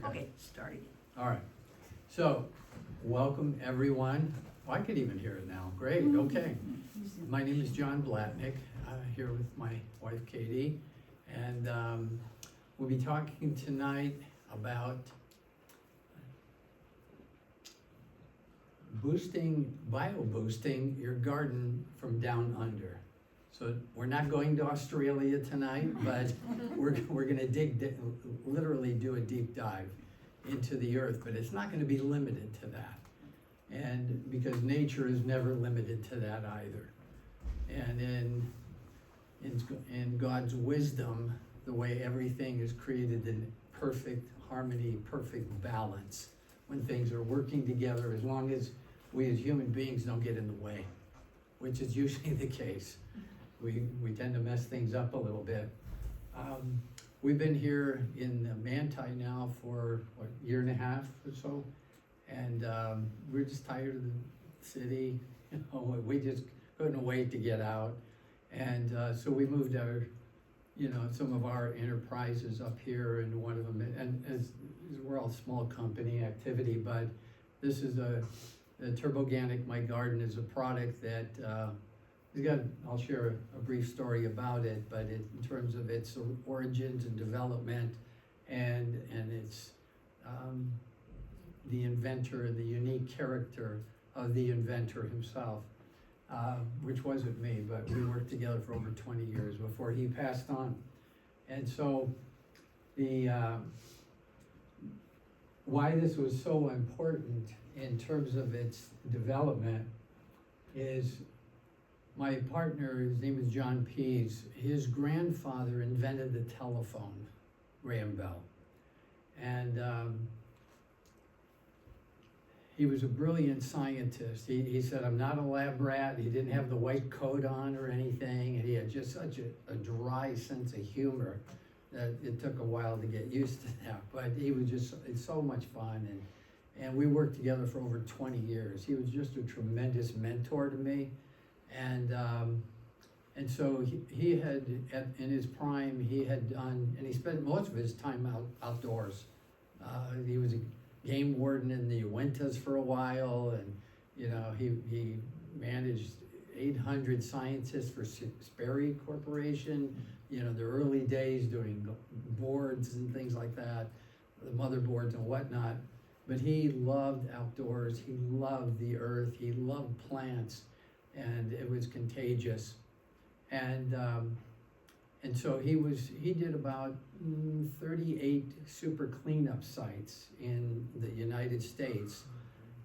Okay, starting. All right. So, welcome everyone. Oh, I could even hear it now. Great, okay. My name is John Blatnick, here with my wife Katie. And we'll be talking tonight about bio-boosting your garden from down under. So we're not going to Australia tonight, but we're gonna literally do a deep dive into the earth, but it's not gonna be limited to that. And because nature is never limited to that either. And in God's wisdom, the way everything is created in perfect harmony, perfect balance, when things are working together, as long as we as human beings don't get in the way, which is usually the case. We tend to mess things up a little bit. We've been here in Manti now for, what, year and a half or so, and we're just tired of the city. You know, we just couldn't wait to get out, and so we moved some of our enterprises up here, and one of them, and as we're all small company activity, but this is the Turboganic. My garden is a product that I'll share a brief story about it, but in terms of its origins and development, and its the inventor and the unique character of the inventor himself, which wasn't me, but we worked together for over 20 years before he passed on. And so why this was so important in terms of its development is my partner, his name is John Pease. His grandfather invented the telephone, Graham Bell. And he was a brilliant scientist. He said, I'm not a lab rat. He didn't have the white coat on or anything. And he had just such a dry sense of humor that it took a while to get used to that. But he was it's so much fun. And we worked together for over 20 years. He was just a tremendous mentor to me. And so he had, in his prime, he had done, and he spent most of his time outdoors. He was a game warden in the Uintas for a while, and he managed 800 scientists for Sperry Corporation. The early days doing boards and things like that, the motherboards and whatnot. But he loved outdoors. He loved the earth. He loved plants. And it was contagious, and so he did about 38 super cleanup sites in the United States,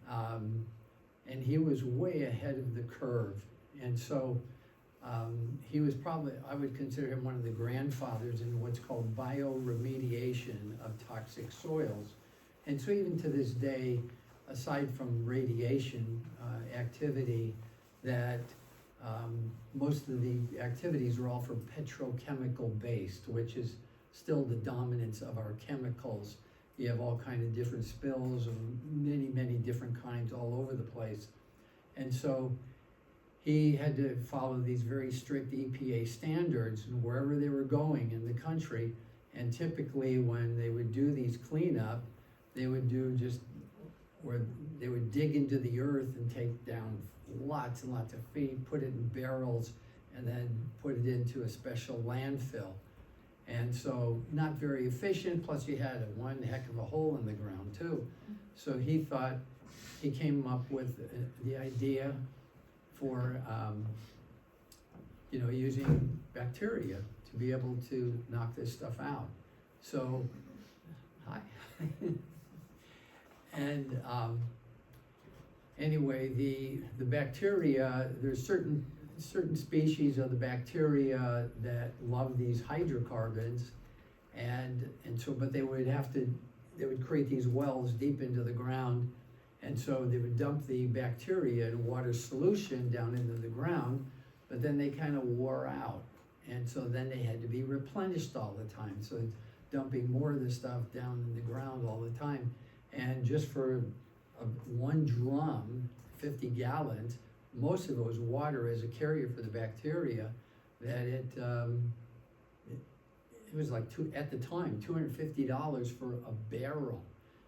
and he was way ahead of the curve, and so he was probably, I would consider him one of the grandfathers in what's called bioremediation of toxic soils. And so even to this day, aside from radiation activity, that most of the activities are all for petrochemical based, which is still the dominance of our chemicals. You have all kinds of different spills of many different kinds all over the place. And so he had to follow these very strict EPA standards wherever they were going in the country. And typically when they would do these cleanup, they would do where they would dig into the earth and take down lots and lots of feet, put it in barrels, and then put it into a special landfill. And so not very efficient, plus you had one heck of a hole in the ground too. So he came up with the idea for using bacteria to be able to knock this stuff out. So, hi. And anyway, the bacteria, there's certain species of the bacteria that love these hydrocarbons, and so, but they would create these wells deep into the ground, and so they would dump the bacteria in water solution down into the ground, but then they kind of wore out, and so then they had to be replenished all the time. So dumping more of the stuff down in the ground all the time, and just for one drum, 50 gallons, most of it was water as a carrier for the bacteria, that it was like at the time, $250 for a barrel.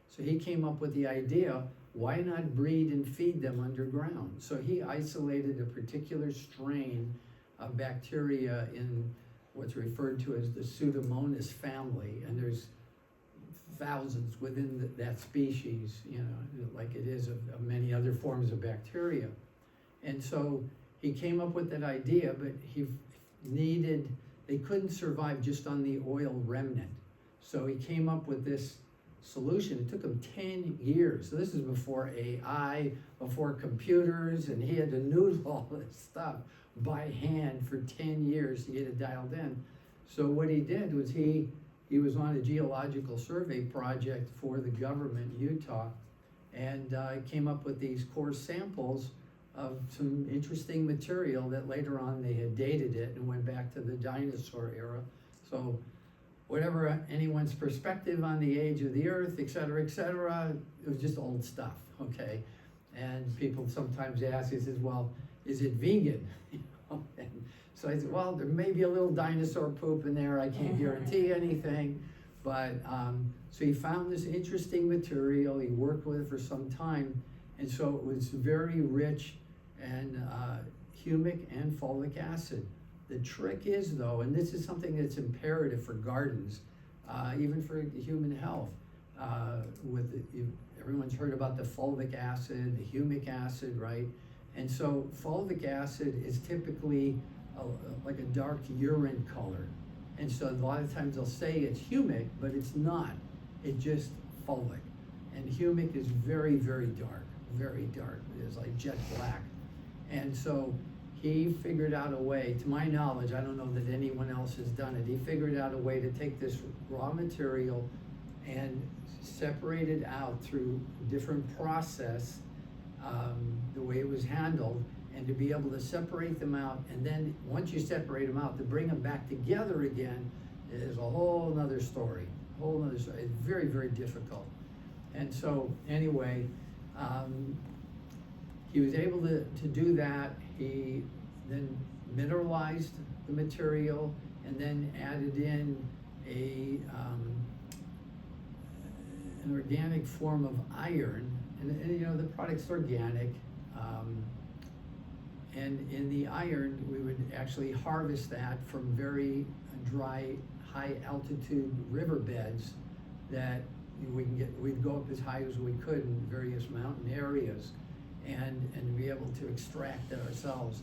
So he came up with the idea, why not breed and feed them underground? So he isolated a particular strain of bacteria in what's referred to as the Pseudomonas family, and there's thousands within that species, you know, like it is of many other forms of bacteria. And so he came up with that idea, but they couldn't survive just on the oil remnant. So he came up with this solution. It took him 10 years. So this is before AI, before computers, and he had to noodle all this stuff by hand for 10 years to get it dialed in. So what he did was he was on a geological survey project for the government in Utah, and came up with these core samples of some interesting material that later on they had dated it and went back to the dinosaur era. So whatever anyone's perspective on the age of the earth, et cetera, it was just old stuff, okay? And people sometimes ask, he says, well, is it vegan? And so I said, well, there may be a little dinosaur poop in there, I can't guarantee anything. But, so he found this interesting material, he worked with it for some time, and so it was very rich in humic and fulvic acid. The trick is though, and this is something that's imperative for gardens, even for human health, everyone's heard about the fulvic acid, the humic acid, right? And so fulvic acid is typically like a dark urine color. And so a lot of times they'll say it's humic, but it's not. It's just fulvic. And humic is very, very dark, very dark. It's like jet black. And so he figured out a way, to my knowledge, I don't know that anyone else has done it, he figured out a way to take this raw material and separate it out through different process, the way it was handled, and to be able to separate them out, and then once you separate them out, to bring them back together again is a whole nother story, It's very, very difficult. And so anyway, he was able to do that. He then mineralized the material and then added in an organic form of iron, and you know, the product's organic. And in the iron, we would actually harvest that from very dry, high altitude riverbeds that we'd go up as high as we could in various mountain areas and be able to extract it ourselves.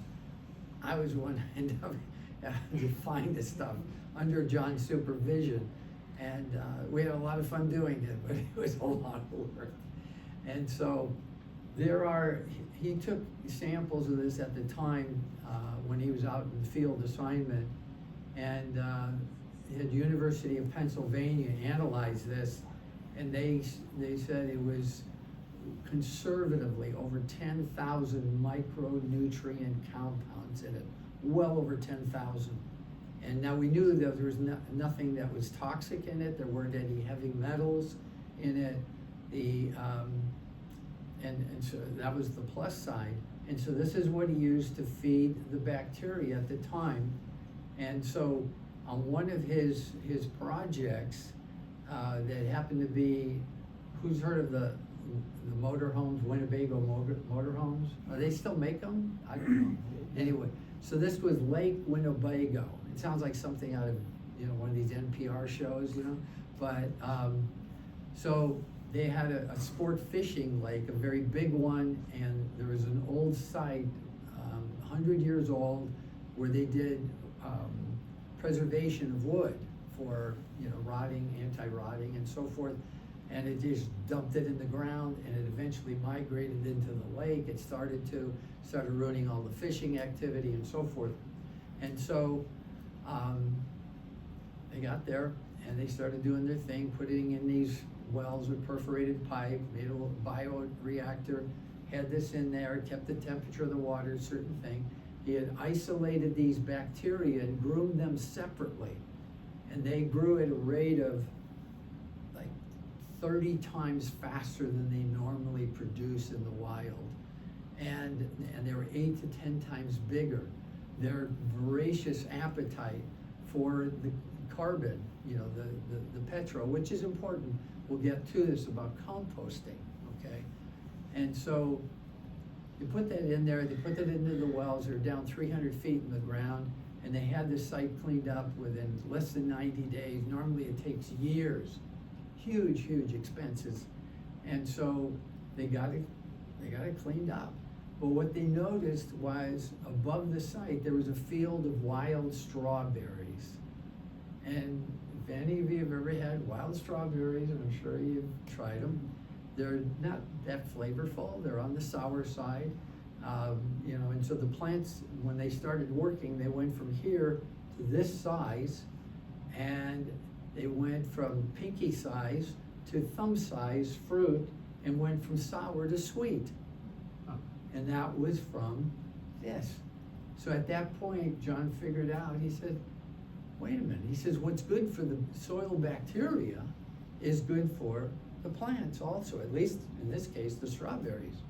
I was one end up having to find this stuff under John's supervision, and we had a lot of fun doing it, but it was a lot of work. And so he took samples of this at the time when he was out in field assignment, and had University of Pennsylvania analyze this, and they said it was conservatively over 10,000 micronutrient compounds in it, well over 10,000. And now we knew that there was nothing that was toxic in it. There weren't any heavy metals in it. And so that was the plus side. And so this is what he used to feed the bacteria at the time. And so on one of his projects that happened to be, who's heard of the motorhomes, Winnebago motorhomes? They still make them? I don't know. Anyway, so this was Lake Winnebago. It sounds like something out of, you know, one of these NPR shows, you know? But, so they had a sport fishing lake, a very big one, and there was an old site, 100 years old, where they did preservation of wood for, you know, rotting, anti-rotting, and so forth. And it just dumped it in the ground, and it eventually migrated into the lake. It started ruining all the fishing activity and so forth. And so they got there and they started doing their thing, putting in these wells with perforated pipe, made a little bioreactor, had this in there, kept the temperature of the water, certain thing. He had isolated these bacteria and groomed them separately. And they grew at a rate of like 30 times faster than they normally produce in the wild. And they were 8 to 10 times bigger. Their voracious appetite for the carbon the petrol, which is important. We'll get to this about composting, okay? And so you put that in there, they put that into the wells, they're down 300 feet in the ground, and they had the site cleaned up within less than 90 days. Normally it takes years, huge expenses. And so they got it cleaned up. But what they noticed was above the site, there was a field of wild strawberries. And if any of you have ever had wild strawberries, and I'm sure you've tried them, they're not that flavorful, they're on the sour side. And so the plants, when they started working, they went from here to this size, and they went from pinky size to thumb size fruit, and went from sour to sweet. And that was from this. So at that point, John figured out, he said, wait a minute, he says, what's good for the soil bacteria is good for the plants also, at least in this case, the strawberries.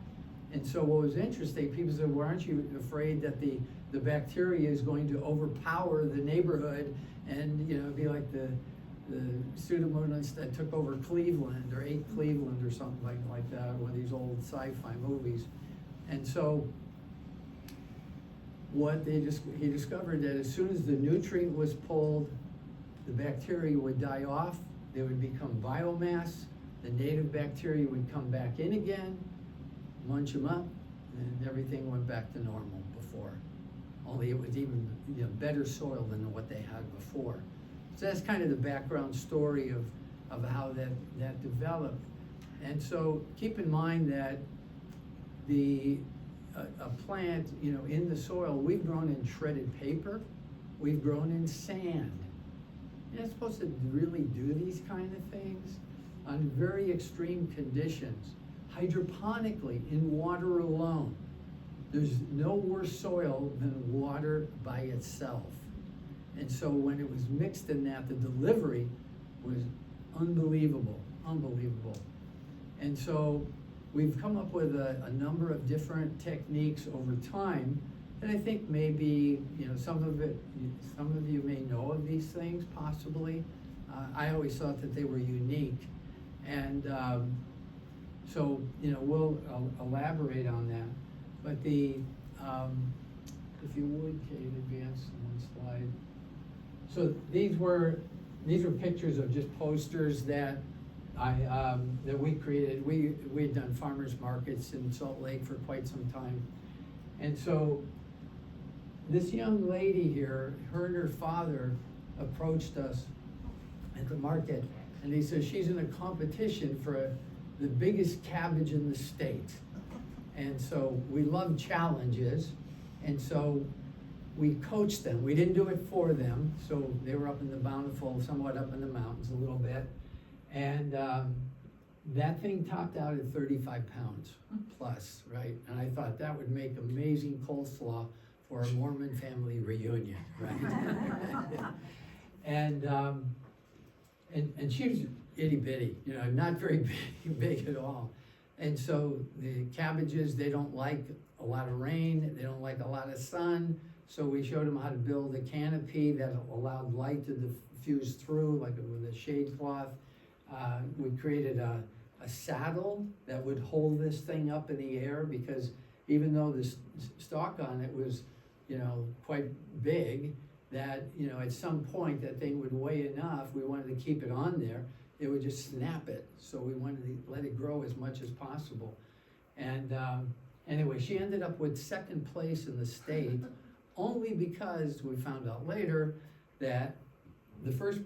And so what was interesting, people said, well, aren't you afraid that the bacteria is going to overpower the neighborhood and, be like the Pseudomonas that took over Cleveland or ate Cleveland or something like that, one of these old sci-fi movies. And so he discovered that as soon as the nutrient was pulled, the bacteria would die off, they would become biomass, the native bacteria would come back in again, munch them up, and everything went back to normal before. Only it was even better soil than what they had before. So that's kind of the background story of how that developed. And so keep in mind that a plant, in the soil, we've grown in shredded paper, we've grown in sand. You're not supposed to really do these kind of things on very extreme conditions. Hydroponically, in water alone, there's no worse soil than water by itself. And so when it was mixed in that, the delivery was unbelievable. And so we've come up with a number of different techniques over time, and I think maybe, some of you may know of these things, possibly. I always thought that they were unique. And so, we'll elaborate on that. But if you would, Kate, advance one slide. So these were pictures of just posters that that we created. We had done farmers markets in Salt Lake for quite some time. And so this young lady here, her and her father approached us at the market, and they said she's in a competition for the biggest cabbage in the state. And so we love challenges, and so we coached them. We didn't do it for them, so they were up in the Bountiful, somewhat up in the mountains a little bit. And that thing topped out at 35 pounds plus, right? And I thought that would make amazing coleslaw for a Mormon family reunion, right? and she was itty bitty, not very big at all. And so the cabbages, they don't like a lot of rain, they don't like a lot of sun. So we showed them how to build a canopy that allowed light to diffuse through, like with a shade cloth. We created a saddle that would hold this thing up in the air, because even though the stalk on it was, quite big, that, at some point that thing would weigh enough, we wanted to keep it on there, it would just snap it. So we wanted to let it grow as much as possible. And anyway, she ended up with second place in the state, only because we found out later that the first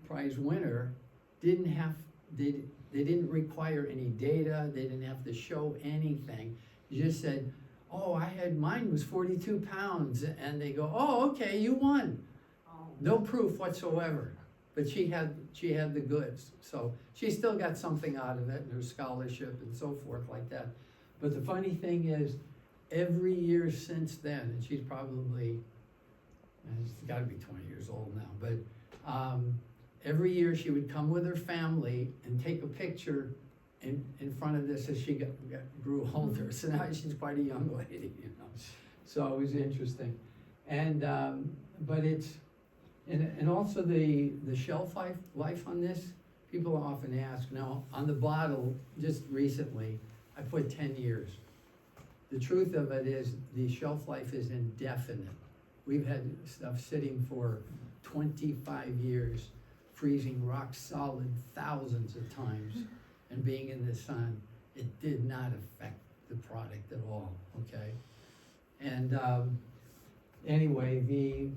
prize winner they didn't require any data, they didn't have to show anything. You just said, oh, mine was 42 pounds, and they go, oh, okay, you won. No proof whatsoever, but she had the goods. So she still got something out of it, and her scholarship and so forth like that. But the funny thing is, every year since then, and she's probably, she's gotta be 20 years old now, but every year she would come with her family and take a picture in front of this as she grew older. So now she's quite a young lady, So it was interesting. And, but And also the shelf life on this, people often ask, now, on the bottle, just recently, I put 10 years. The truth of it is, the shelf life is indefinite. We've had stuff sitting for 25 years, freezing rock solid thousands of times, and being in the sun. It did not affect the product at all, okay? And anyway,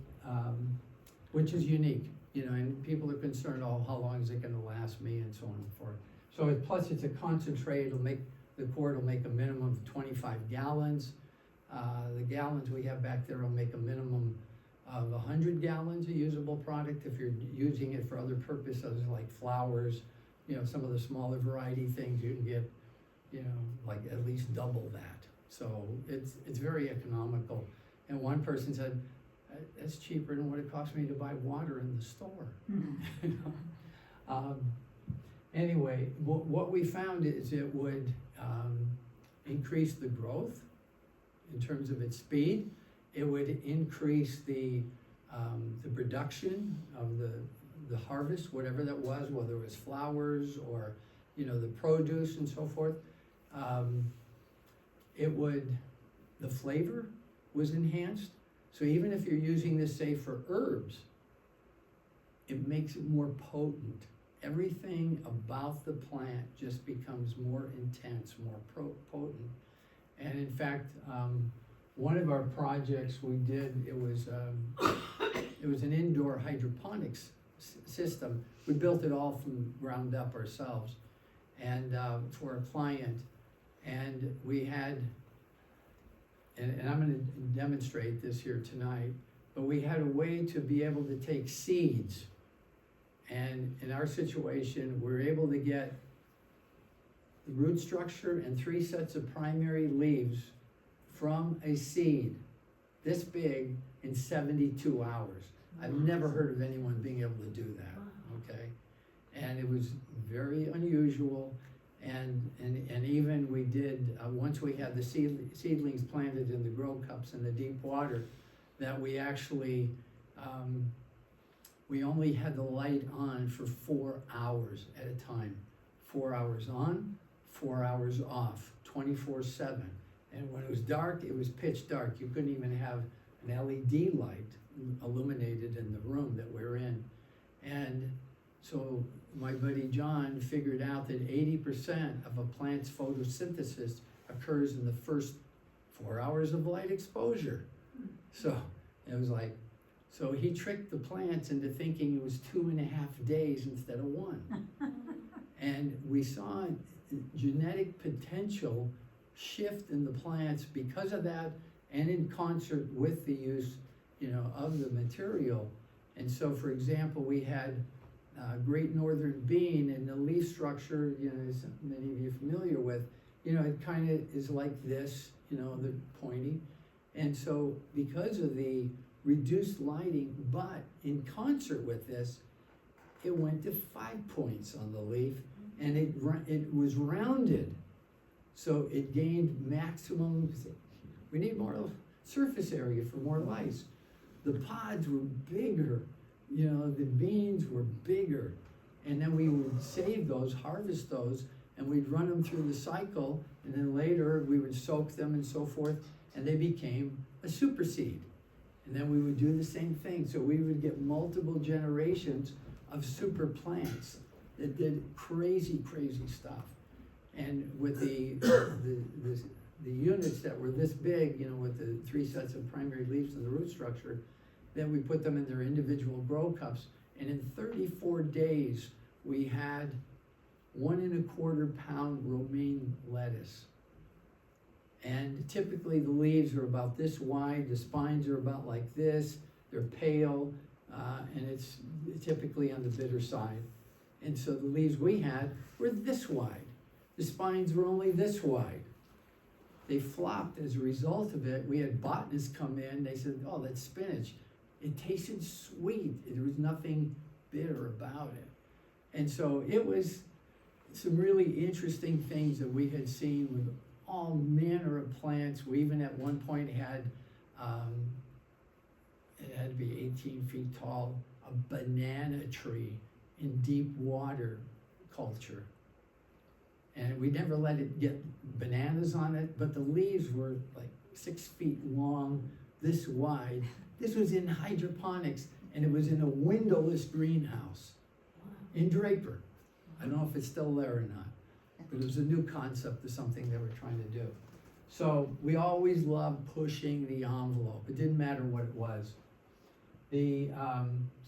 which is unique, and people are concerned, oh, how long is it gonna last me, and so on and so forth. So plus it's a concentrate, the quart will make a minimum of 25 gallons. The gallons we have back there will make a minimum of 100 gallons of usable product. If you're using it for other purposes like flowers, some of the smaller variety things, you can get, like at least double that. So it's very economical. And one person said, that's cheaper than what it cost me to buy water in the store. Anyway, what we found is it would increase the growth in terms of its speed. It would increase the production of the harvest, whatever that was, whether it was flowers or the produce and so forth. The flavor was enhanced. So even if you're using this, say, for herbs, it makes it more potent. Everything about the plant just becomes more intense, more potent. And in fact, one of our projects we did, it was an indoor hydroponics system. We built it all from ground up ourselves, and for a client. And we had, and I'm going to demonstrate this here tonight, but we had a way to be able to take seeds. And in our situation, we're able to get the root structure and 3 sets of primary leaves from a seed this big in 72 hours. I've never heard of anyone being able to do that, okay? And it was very unusual. And even we did, once we had the seedlings planted in the grow cups in the deep water, that we actually, we only had the light on for 4 hours at a time. 4 hours on, 4 hours off, 24/7. And when it was dark, it was pitch dark. You couldn't even have an LED light illuminated in the room that we're in. And so my buddy John figured out that 80% of a plant's photosynthesis occurs in the first 4 hours of light exposure. So it was like, so he tricked the plants into thinking it was 2.5 days instead of 1. And we saw genetic potential shift in the plants because of that, and in concert with the use, of the material. And so, for example, we had Great Northern Bean, and the leaf structure, as many of you are familiar with, it kind of is like this, the pointy. And so because of the reduced lighting, but in concert with this, it went to 5 points on the leaf, and it was rounded. So it gained maximum, we need more surface area for more lice. The pods were bigger, the beans were bigger. And then we would save those, harvest those, and we'd run them through the cycle, and then later we would soak them and so forth, and they became a super seed. And then we would do the same thing. So we would get multiple generations of super plants that did crazy, crazy stuff. And with the units that were this big, with the 3 sets of primary leaves and the root structure, then we put them in their individual grow cups. And in 34 days, we had 1¼ pound romaine lettuce. And typically the leaves are about this wide, the spines are about like this, they're pale, and it's typically on the bitter side. And so the leaves we had were this wide. The spines were only this wide. They flopped as a result of it. We had botanists come in, they said, oh, that's spinach. It tasted sweet. There was nothing bitter about it. And so it was some really interesting things that we had seen with all manner of plants. We even at one point had, it had to be 18 feet tall, a banana tree in deep water culture. And we never let it get bananas on it, but the leaves were like 6 feet long, this wide. This was in hydroponics, and it was in a windowless greenhouse in Draper. I don't know if it's still there or not, but it was a new concept of something they were trying to do. So we always loved pushing the envelope. It didn't matter what it was.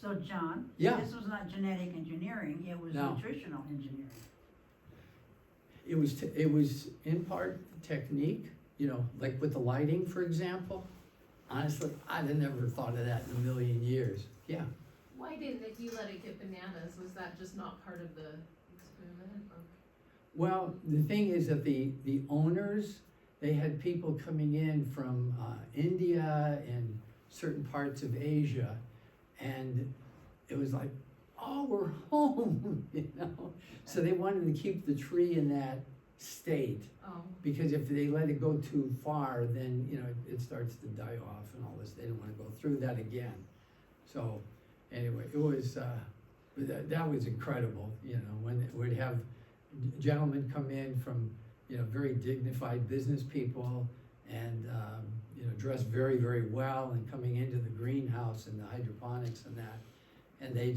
So John, Yeah. this was not genetic engineering, it was No. nutritional engineering. It was in part technique, like with the lighting, for example. Honestly, I'd have never thought of that in a million years. Yeah. Why didn't you let it get bananas? Was that just not part of the experiment? Or? Well, the thing is that the owners, they had people coming in from India and certain parts of Asia, and it was like, oh, we're home, So they wanted to keep the tree in that state, Oh. because if they let it go too far, then, it starts to die off and all this. They didn't want to go through that again. So, anyway, it was, that was incredible, when we'd have gentlemen come in from, very dignified business people and, dressed very, very well and coming into the greenhouse and the hydroponics and that. And he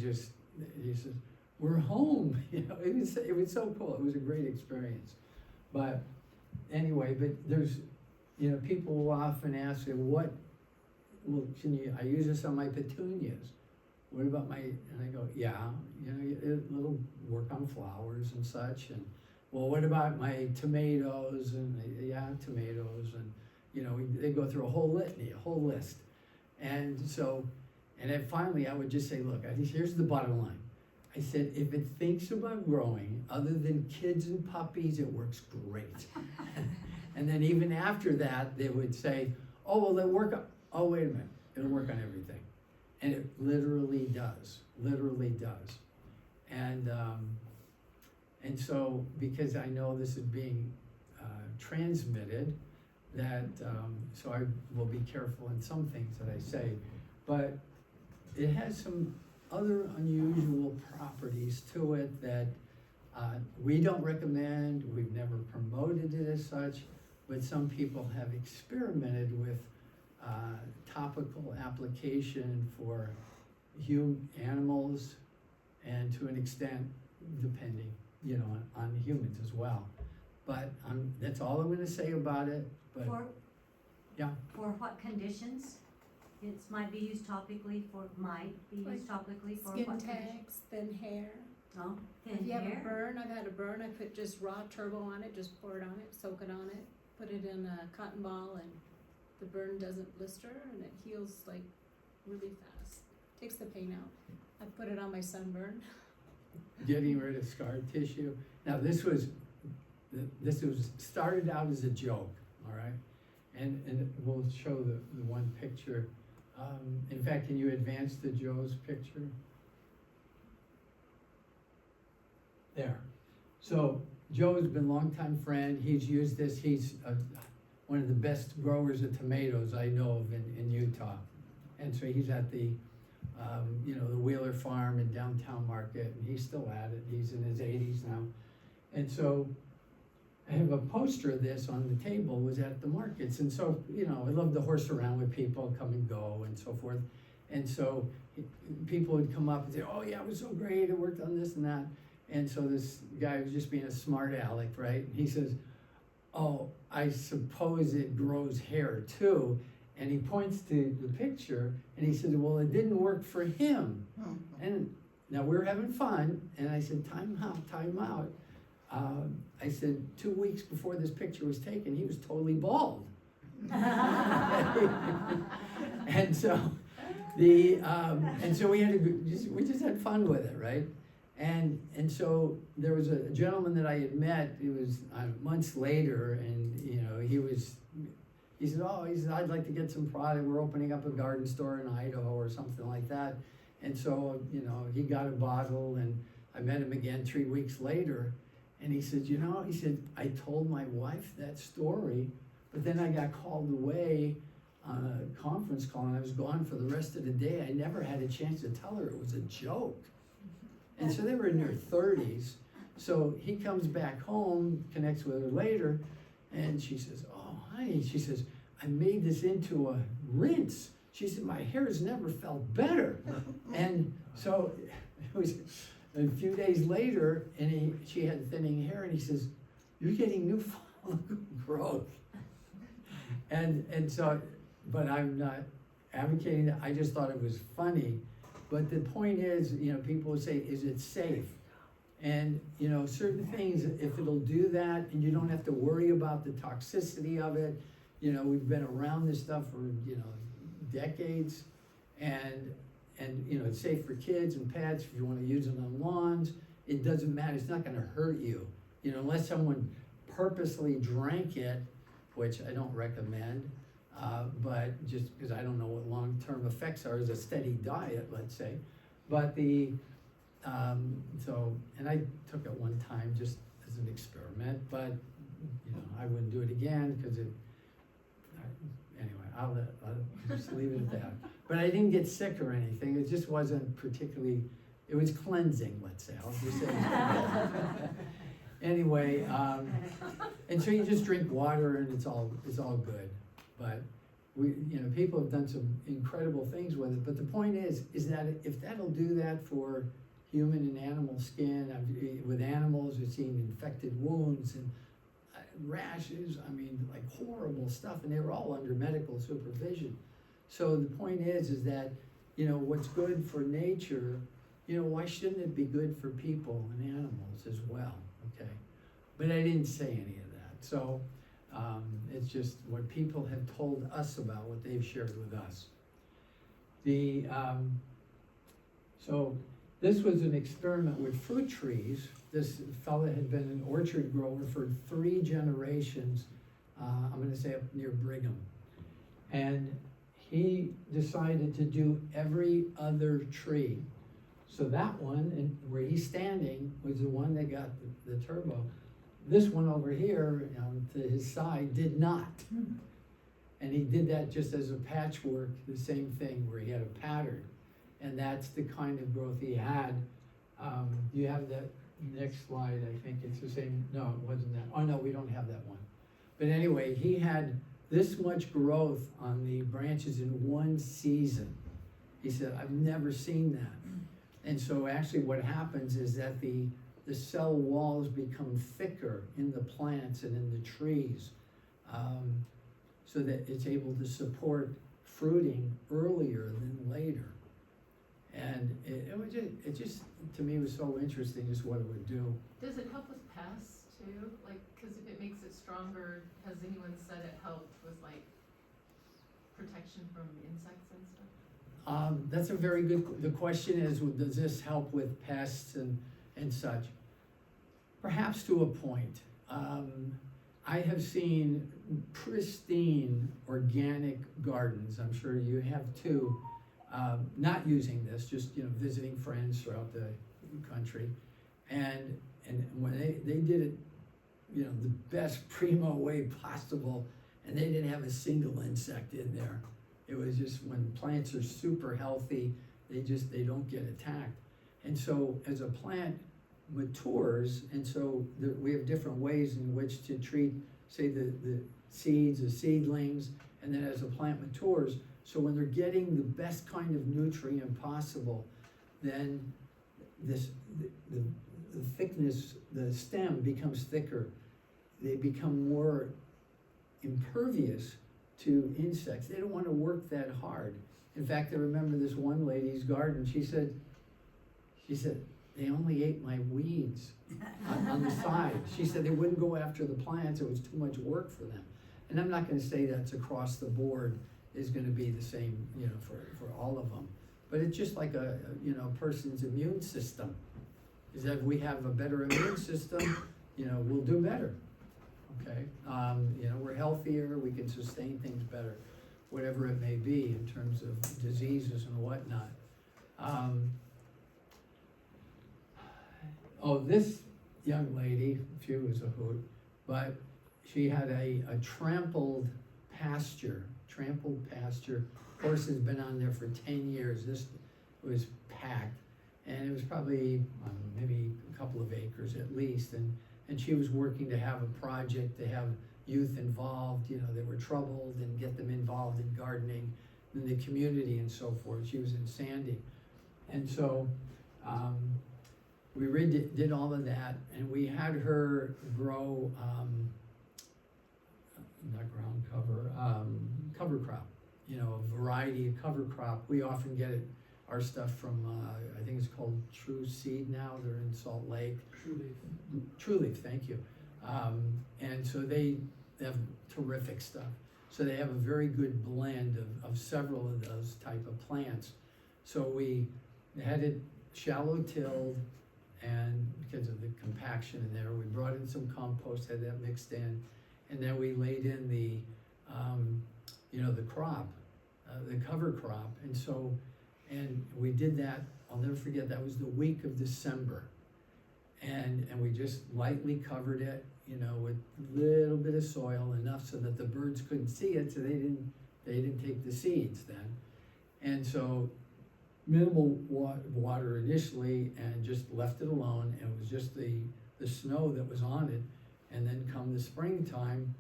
says, we're home, it was so cool. It was a great experience. But anyway, there's, people will often ask me, I use this on my petunias. What about and I go, yeah, it'll work on flowers and such. And, well, what about my tomatoes? And yeah, tomatoes. And, they go through a whole litany, a whole list. And so, and then finally I would just say, look, here's the bottom line. I said, if it thinks about growing, other than kids and puppies, it works great. And then even after that, they would say, oh, well, it'll work it'll work on everything. And it literally does. And so, because I know this is being transmitted, so I will be careful in some things that I say, but it has some other unusual properties to it that we don't recommend, we've never promoted it as such, but some people have experimented with topical application for animals, and to an extent, depending, on humans as well. But that's all I'm gonna say about it, but. For what conditions? It might be used topically for Skin what tags, thin hair. Oh, If thin you have a hair? burn, I've had a burn, I put just raw turbo on it, just pour it on it, soak it on it, put it in a cotton ball, and the burn doesn't blister and it heals like really fast. Takes the pain out. I put it on my sunburn. Getting rid of scar tissue. Now, this was started out as a joke, all right? And we'll show the one picture. In fact, can you advance to Joe's picture? There. So Joe's been a longtime friend. He's used this. He's one of the best growers of tomatoes I know of in Utah. And so he's at the Wheeler Farm in Downtown Market, and he's still at it. He's in his 80s now. And so I have a poster of this on the table, was at the markets. And so, I love to horse around with people, come and go and so forth. And so people would come up and say, oh yeah, it was so great, it worked on this and that. And so this guy was just being a smart aleck, right? He says, oh, I suppose it grows hair too. And he points to the picture and he said, well, it didn't work for him. And now we're having fun. And I said, time out. I said, 2 weeks before this picture was taken, he was totally bald. And so we just had fun with it, right? And so there was a gentleman that I had met, it was months later, and he said, I'd like to get some product, we're opening up a garden store in Idaho or something like that. And so, he got a bottle, and I met him again 3 weeks later, and he said, I told my wife that story, but then I got called away on a conference call, and I was gone for the rest of the day. I never had a chance to tell her it was a joke. And so they were in their 30s. So he comes back home, connects with her later, and she says, "Oh, honey," she says, "I made this into a rinse." She said, "My hair has never felt better." And so it was a few days later, and she had thinning hair, and he says, "You're getting new follicle growth." And so, but I'm not advocating that. I just thought it was funny. But the point is, people would say, is it safe? And, certain things, if it'll do that, and you don't have to worry about the toxicity of it, we've been around this stuff for, decades, and it's safe for kids and pets if you want to use it on lawns. It doesn't matter. It's not going to hurt you, unless someone purposely drank it, which I don't recommend. But just because I don't know what long-term effects are as a steady diet, let's say. But and I took it one time just as an experiment, but I wouldn't do it again because anyway, I'll just leave it at that. But I didn't get sick or anything. It just wasn't particularly, it was cleansing, let's say. I'll just say. Anyway, and so you just drink water and it's all good. But people have done some incredible things with it. But the point is that if that'll do that for human and animal skin, with animals, we've seen infected wounds and rashes, like horrible stuff, and they were all under medical supervision. So the point is that, what's good for nature, why shouldn't it be good for people and animals as well, okay? But I didn't say any of that. So it's just what people have told us about what they've shared with us. So this was an experiment with fruit trees. This fella had been an orchard grower for 3 generations, I'm going to say up near Brigham. And he decided to do every other tree. So that one, and where he's standing, was the one that got the turbo. This one over here, to his side, did not. And he did that just as a patchwork, the same thing, where he had a pattern. And that's the kind of growth he had. You have that next slide, I think it's the same. No, it wasn't that. Oh no, we don't have that one. But anyway, he had this much growth on the branches in one season. He said, "I've never seen that." And so actually what happens is that the cell walls become thicker in the plants and in the trees, so that it's able to support fruiting earlier than later. And it just, to me, was so interesting as what it would do. Does it help with pests too? Because if it makes it stronger, has anyone said it helped with protection from insects and stuff? That's a very good, the question is, does this help with pests and such? Perhaps to a point. I have seen pristine organic gardens, I'm sure you have too, not using this, just visiting friends throughout the country, and when they did it, the best primo way possible, and they didn't have a single insect in there. It was just when plants are super healthy, they don't get attacked. And so as a plant matures, and so we have different ways in which to treat, say, the seeds, the seedlings, and then as a plant matures. So when they're getting the best kind of nutrient possible, then the thickness, the stem becomes thicker. They become more impervious to insects. They don't want to work that hard. In fact, I remember this one lady's garden. She said, they only ate my weeds on the side. She said they wouldn't go after the plants. It was too much work for them. And I'm not going to say that's across the board is going to be the same, for all of them. But it's just like a person's immune system. Is that if we have a better immune system, we'll do better. Okay, we're healthier. We can sustain things better, whatever it may be in terms of diseases and whatnot. This young lady, she was a hoot, but she had a trampled pasture, trampled pasture. Horses been on there for 10 years. This was packed. And it was probably, maybe a couple of acres at least. And she was working to have a project to have youth involved, you know, that were troubled, and get them involved in gardening in the community and so forth. She was in Sandy. And so we did all of that, and we had her grow, not ground cover, cover crop, you know, a variety of cover crop. We often get our stuff from, I think it's called True Seed now, they're in Salt Lake. True Leaf, thank you. And so they have terrific stuff. So they have a very good blend of several of those type of plants. So we had it shallow tilled, and because of the compaction in there, we brought in some compost, had that mixed in, and then we laid in the, you know, the crop, the cover crop. And so, and we did that, I'll never forget, that was the week of December. And we just lightly covered it, you know, with a little bit of soil, enough so that the birds couldn't see it, so they didn't take the seeds then. And so minimal water initially, and just left it alone, and it was just the snow that was on it. And then come the springtime,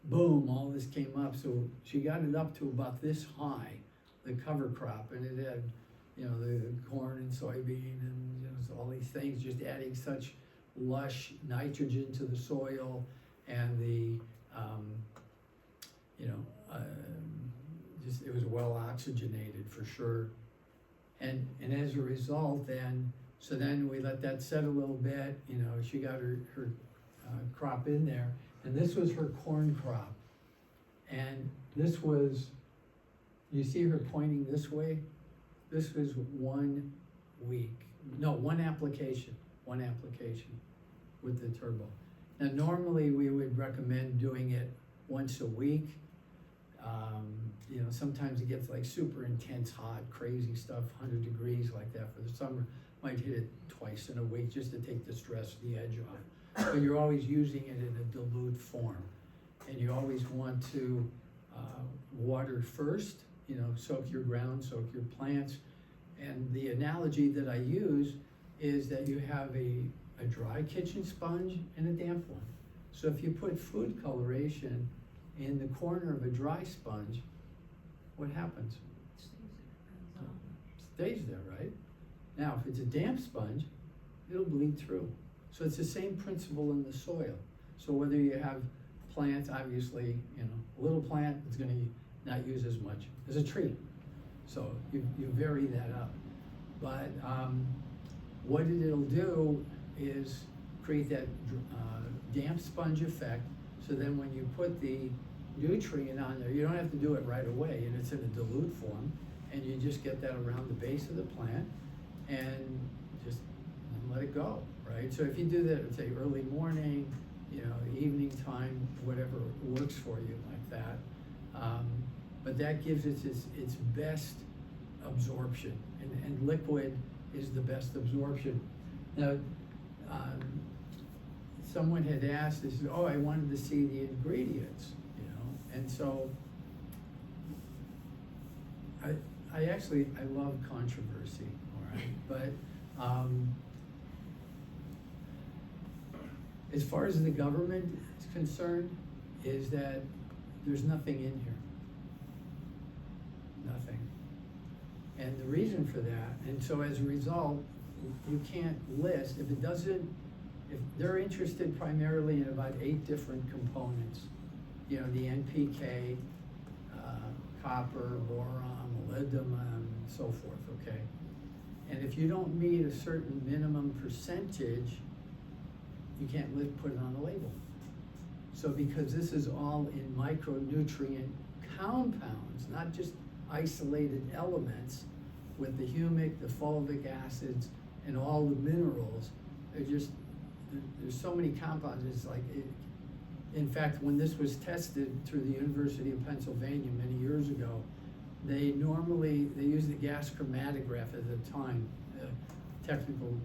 boom, all this came up. So she got it up to about this high, the cover crop, and it had, you know, the corn and soybean and, you know, all these things, just adding such lush nitrogen to the soil, and the, you know, just, it was well oxygenated for sure. And as a result then, so then we let that set a little bit, you know, she got her crop in there, and this was her corn crop. And this was, you see her pointing this way? This was 1 week, no, one application with the turbo. Now normally we would recommend doing it once a week. You know, sometimes it gets like super intense, hot, crazy stuff, 100 degrees like that for the summer. Might hit it twice in a week just to take the stress, the edge off. But you're always using it in a dilute form. And you always want to water first, you know, soak your ground, soak your plants. And the analogy that I use is that you have a dry kitchen sponge and a damp one. So if you put food coloration in the corner of a dry sponge, what happens? Stays there, right? Now, if it's a damp sponge, it'll bleed through. So it's the same principle in the soil. So whether you have plants, obviously, you know, a little plant is gonna not use as much as a tree. So you vary that up. But what it'll do is create that damp sponge effect. So then when you put the nutrient on there, you don't have to do it right away, and it's in a dilute form, and you just get that around the base of the plant and just let it go, right? So if you do that, say early morning, you know, evening time, whatever works for you like that. But that gives it its best absorption, and liquid is the best absorption. Now, someone had asked, they said, oh, I wanted to see the ingredients, you know, and so I love controversy, all right, but as far as the government is concerned, is that there's nothing in here. Nothing. And the reason for that, and so as a result, you can't list, if they're interested primarily in about 8 different components, you know, the NPK, copper, boron, molybdenum, and so forth, okay? And if you don't meet a certain minimum percentage, you can't put it on the label. So because this is all in micronutrient compounds, not just isolated elements with the humic, the fulvic acids, and all the minerals, there's so many compounds, it's like, in fact, when this was tested through the University of Pennsylvania many years ago, they used the gas chromatograph at the time, a technical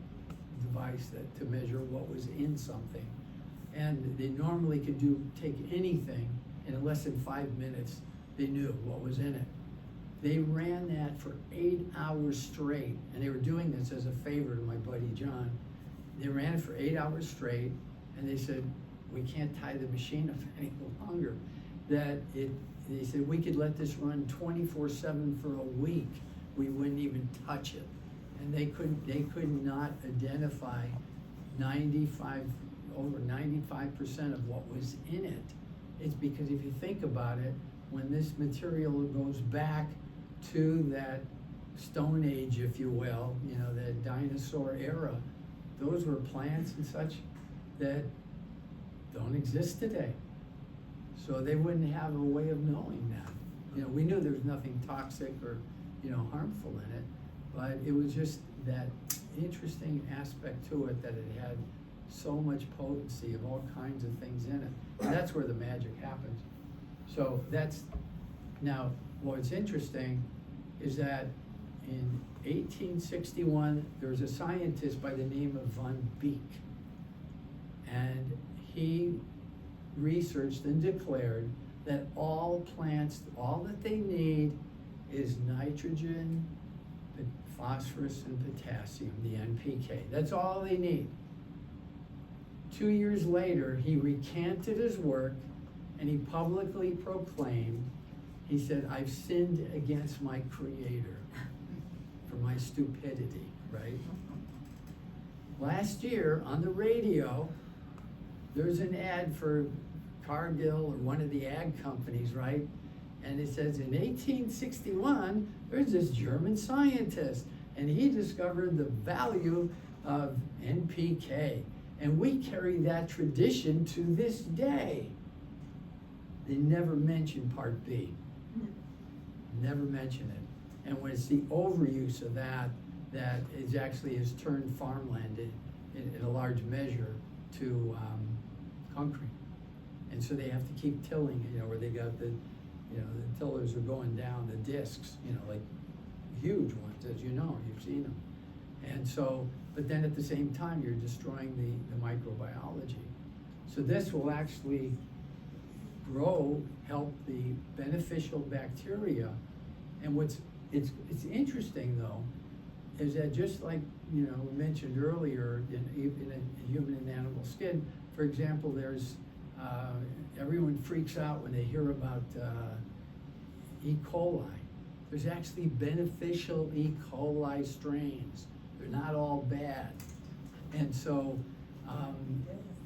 device to measure what was in something. And they normally could take anything, and in less than 5 minutes, they knew what was in it. They ran that for 8 hours straight, and they were doing this as a favor to my buddy John. They ran it for 8 hours straight, and they said, we can't tie the machine up any longer. They said, we could let this run 24/7 for a week. We wouldn't even touch it. And they could not identify over 95% of what was in it. It's because if you think about it, when this material goes back to that Stone Age, if you will, that dinosaur era, those were plants and such that don't exist today. So they wouldn't have a way of knowing that. We knew there was nothing toxic or, harmful in it, but it was just that interesting aspect to it that it had so much potency of all kinds of things in it. And that's where the magic happens. So now what's interesting is that in 1861, there was a scientist by the name of von Beek, and he researched and declared that all plants, all that they need is nitrogen, phosphorus, and potassium, the NPK. That's all they need. 2 years later, he recanted his work and he publicly proclaimed, he said, I've sinned against my creator for my stupidity, right? Last year on the radio, there's an ad for Cargill or one of the ag companies, right? And it says in 1861, there's this German scientist and he discovered the value of NPK. And we carry that tradition to this day. They never mention Part B. Never mention it. And when it's the overuse of that is actually has turned farmland in a large measure to concrete. And so they have to keep tilling, where they got the tillers are going down, the discs, like huge ones, as you've seen them. And so, but then at the same time, you're destroying the microbiology. So this will actually help the beneficial bacteria. And it's interesting though, is that just like, we mentioned earlier in human and animal skin, for example, there's, everyone freaks out when they hear about E. coli. There's actually beneficial E. coli strains. They're not all bad. And so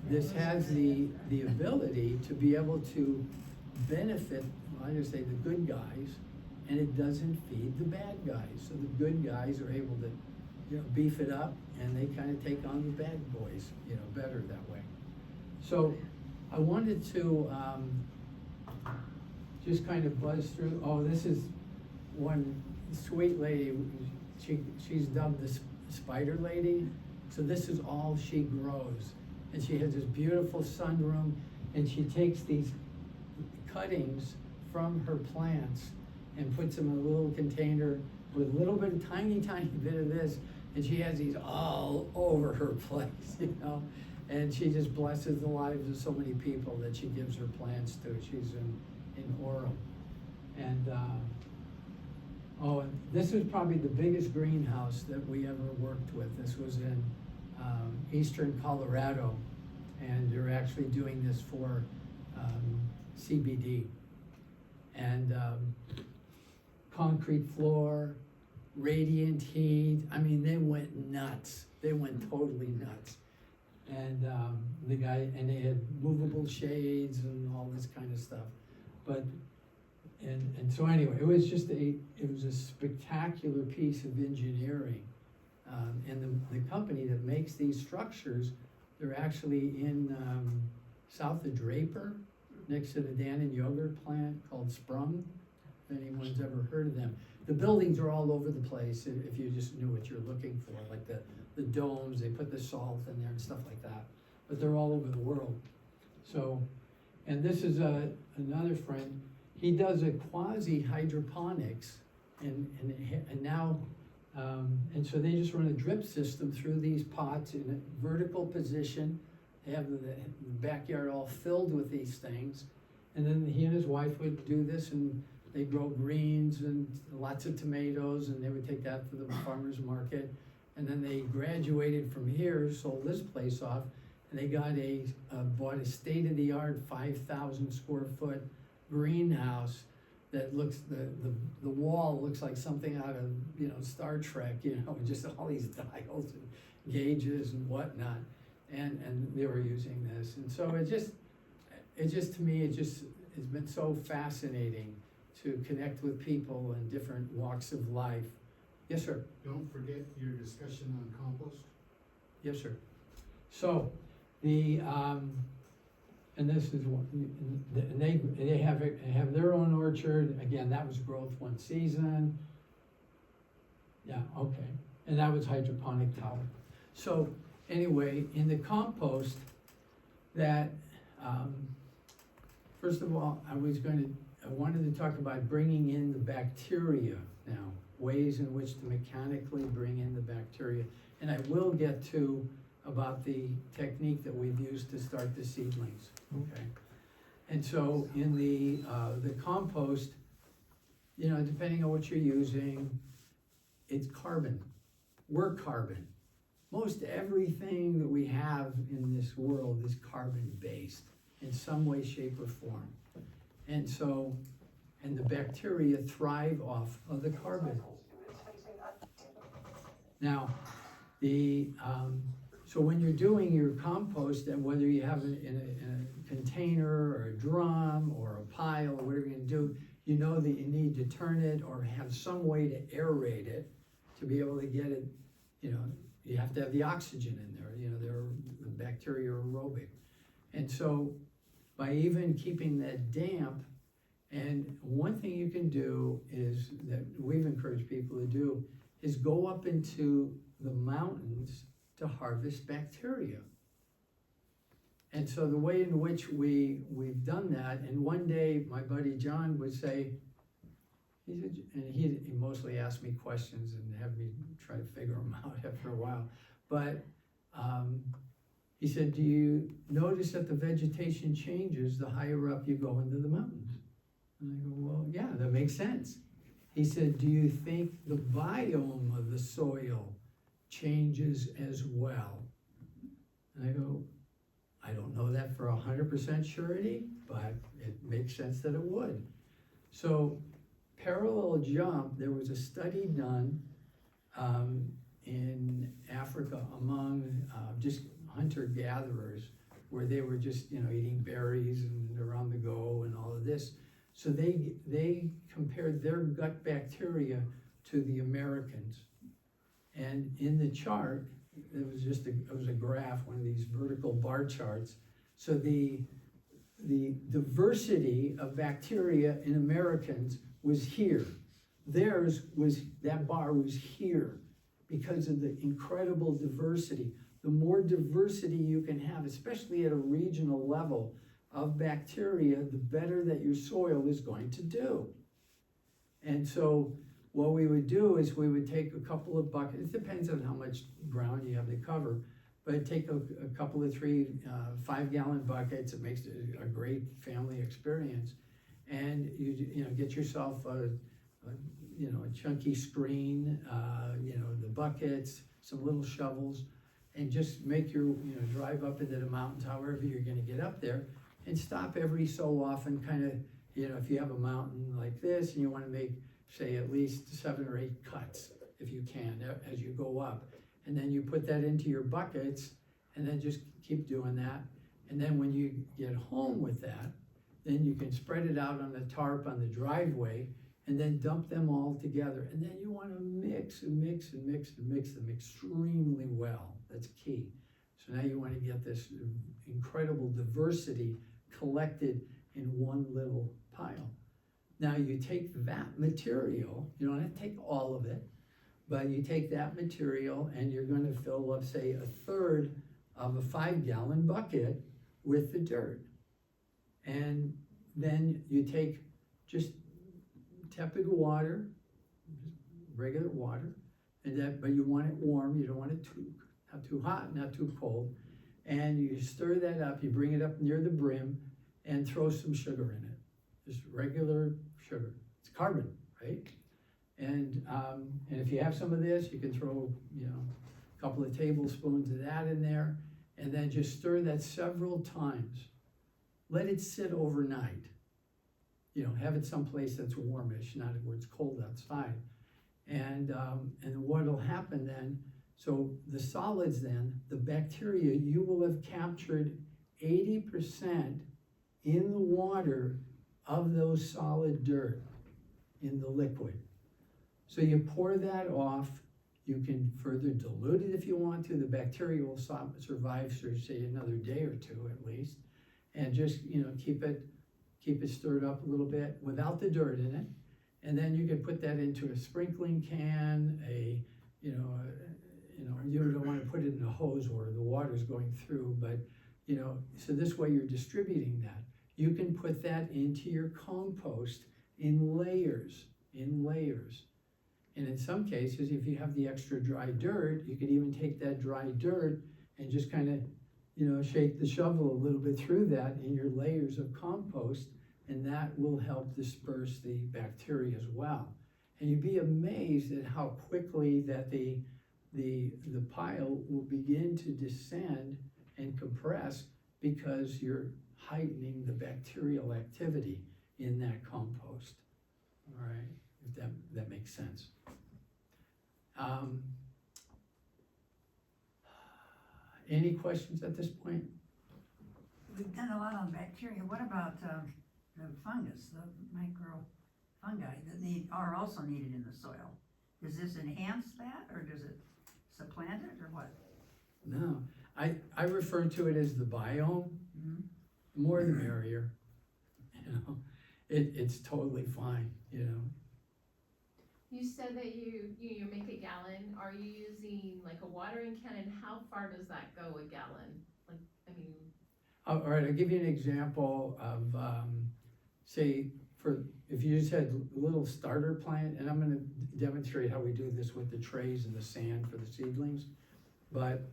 this has the ability to be able to benefit, I just say the good guys, and it doesn't feed the bad guys. So the good guys are able to beef it up, and they kind of take on the bad boys better that way. So I wanted to just kind of buzz through. Oh, this is one sweet lady. She's dubbed the Spider Lady. So this is all she grows. And she has this beautiful sunroom, and she takes these cuttings from her plants and puts them in a little container with a little bit, tiny bit of this, and she has these all over her place, and she just blesses the lives of so many people that she gives her plants to. She's in Orem. And and this was probably the biggest greenhouse that we ever worked with. This was in eastern Colorado, and they're actually doing this for CBD. And concrete floor, radiant heat. I mean, they went nuts. They went totally nuts. And they had movable shades and all this kind of stuff. But and so anyway, it was a spectacular piece of engineering. And the company that makes these structures, they're actually in south of Draper, next to the Dannon yogurt plant called Sprung, if anyone's ever heard of them. The buildings are all over the place if you just knew what you're looking for, like the domes, they put the salt in there and stuff like that. But they're all over the world. So, and this is another friend. He does a quasi-hydroponics, and now, and so they just run a drip system through these pots in a vertical position. They have the backyard all filled with these things. And then he and his wife would do this and they grow greens and lots of tomatoes, and they would take that to the farmer's market. And then they graduated from here, sold this place off, and they got bought a state-of-the-art 5,000 square foot greenhouse that looks, the wall looks like something out of, Star Trek, just all these dials and gauges and whatnot. And they were using this. And so it just, to me, it's been so fascinating to connect with people in different walks of life. Yes, sir. Don't forget your discussion on compost. Yes, sir. So, and this is what, and they have their own orchard. Again, that was growth one season. Yeah, okay. And that was hydroponic tower. So, anyway, in the compost, that, first of all, I wanted to talk about bringing in the bacteria now, ways in which to mechanically bring in the bacteria. And I will get to about the technique that we've used to start the seedlings, okay? And so in the compost, depending on what you're using, it's carbon. We're carbon. Most everything that we have in this world is carbon-based in some way, shape, or form. And so, and the bacteria thrive off of the carbon. Now, so when you're doing your compost, and whether you have it in a container or a drum or a pile or whatever you're gonna do, you know that you need to turn it or have some way to aerate it to be able to get it, you have to have the oxygen in there, the bacteria are aerobic. And so by even keeping that damp, and one thing you can do is, that we've encouraged people to do, is go up into the mountains to harvest bacteria. And so the way in which we've done that, and one day my buddy John would say, he mostly asked me questions and have me try to figure them out after a while, but he said, do you notice that the vegetation changes the higher up you go into the mountains? And I go, well, yeah, that makes sense. He said, do you think the biome of the soil changes as well? And I go, I don't know that for 100% surety, but it makes sense that it would. So parallel jump, there was a study done in Africa among just hunter-gatherers, where they were just, eating berries and they're on the go and all of this. So they compared their gut bacteria to the Americans. And in the chart, it was a graph, one of these vertical bar charts. So the diversity of bacteria in Americans was here. Theirs was, that bar was here because of the incredible diversity. The more diversity you can have, especially at a regional level, of bacteria, the better that your soil is going to do. And so what we would do is we would take a couple of buckets, it depends on how much ground you have to cover, but take a couple of 3 5-gallon buckets. It makes a great family experience. And you get yourself a chunky screen, the buckets, some little shovels, and just make your, drive up into the mountains, however you're gonna get up there, and stop every so often, kind of, if you have a mountain like this and you wanna make, say, at least 7 or 8 cuts, if you can, as you go up. And then you put that into your buckets, and then just keep doing that. And then when you get home with that, then you can spread it out on the tarp on the driveway, and then dump them all together. And then you wanna mix and mix and mix and mix them extremely well. That's key. So now you wanna get this incredible diversity collected in one little pile. Now you take that material, you don't have to take all of it, but you take that material and you're gonna fill, let's say, 1/3 of a 5-gallon bucket with the dirt. And then you take just tepid water, just regular water, but you want it warm, you don't want it not too hot, not too cold. And you stir that up, you bring it up near the brim, and throw some sugar in it. Just regular sugar. It's carbon, right? And if you have some of this, you can throw, you know, a couple of tablespoons of that in there, and then just stir that several times. Let it sit overnight. You know, have it someplace that's warmish, not where it's cold outside. And what'll happen then, so the solids then, the bacteria, you will have captured 80% in the water of those solid dirt in the liquid. So you pour that off, you can further dilute it if you want to, the bacteria will survive for say another day or two at least, and just, you know, keep it stirred up a little bit without the dirt in it. And then you can put that into a sprinkling can, you don't want to put it in a hose where the water's going through, but, you know, so this way you're distributing that. You can put that into your compost in layers. And in some cases, if you have the extra dry dirt, you could even take that dry dirt and just kind of, you know, shake the shovel a little bit through that in your layers of compost, and that will help disperse the bacteria as well. And you'd be amazed at how quickly that the pile will begin to descend and compress because you're heightening the bacterial activity in that compost. All right, if that makes sense. Any questions at this point? We've done a lot on bacteria. What about the fungus, the microfungi that are also needed in the soil? Does this enhance that, or does it supplant it, or what? No, I refer to it as the biome. Mhm. The more the merrier. You know, it's totally fine, you know. You said that you make a gallon. Are you using like a watering can, and how far does that go, a gallon? Like, I mean. All right, I'll give you an example of, say, if you just had a little starter plant, and I'm gonna demonstrate how we do this with the trays and the sand for the seedlings. But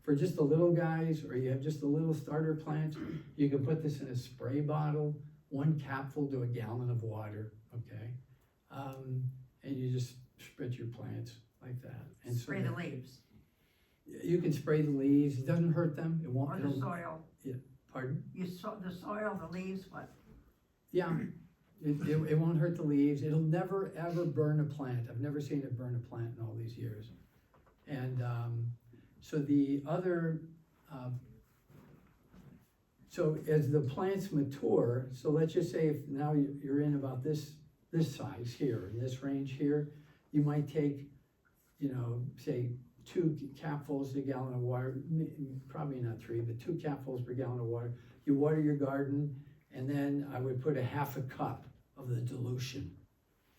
for just the little guys, or you have just a little starter plant, you can put this in a spray bottle, 1 capful to a gallon of water, okay? And you just spread your plants like that. And Spray the leaves, You can spray the leaves, it doesn't hurt them, it won't. or the soil. Pardon? The soil, the leaves, what? Yeah, it won't hurt the leaves, it'll never ever burn a plant, I've never seen it burn a plant in all these years. And so the other, so as the plants mature, so let's just say if now you're in about this size here, in this range here, you might take, you know, say 2 capfuls a gallon of water, probably not 3, but 2 capfuls per gallon of water. You water your garden, and then I would put a 1/2 cup of the dilution,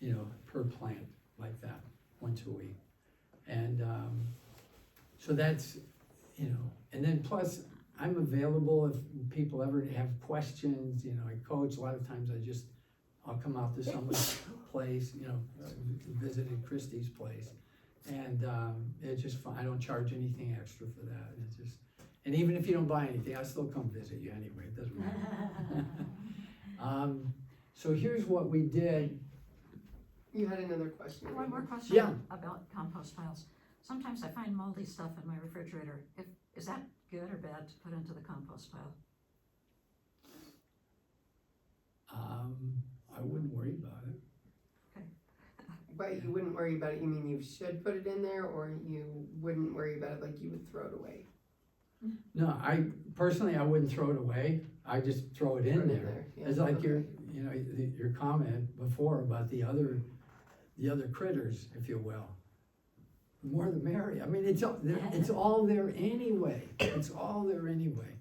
you know, per plant, like that, once a week. And so that's, you know, and then plus I'm available if people ever have questions, you know, I coach, a lot of times I'll come out to someone's place, you know, visited Christie's place. And it's just fun, I don't charge anything extra for that, and it's just, and even if you don't buy anything, I still come visit you anyway, it doesn't matter. So here's what we did. You had another question. One more Rebecca. question Yeah. about compost piles. Sometimes I find moldy stuff in my refrigerator. Is that good or bad to put into the compost pile? I wouldn't worry about it. But you wouldn't worry about it, you mean you should put it in there, or you wouldn't worry about it like you would throw it away? No, I wouldn't throw it away, I just throw it in Throw it there. yeah, It's like okay. your comment before about the other critters, if you will. The more the merrier, I mean, it's all there anyway, it's all there anyway.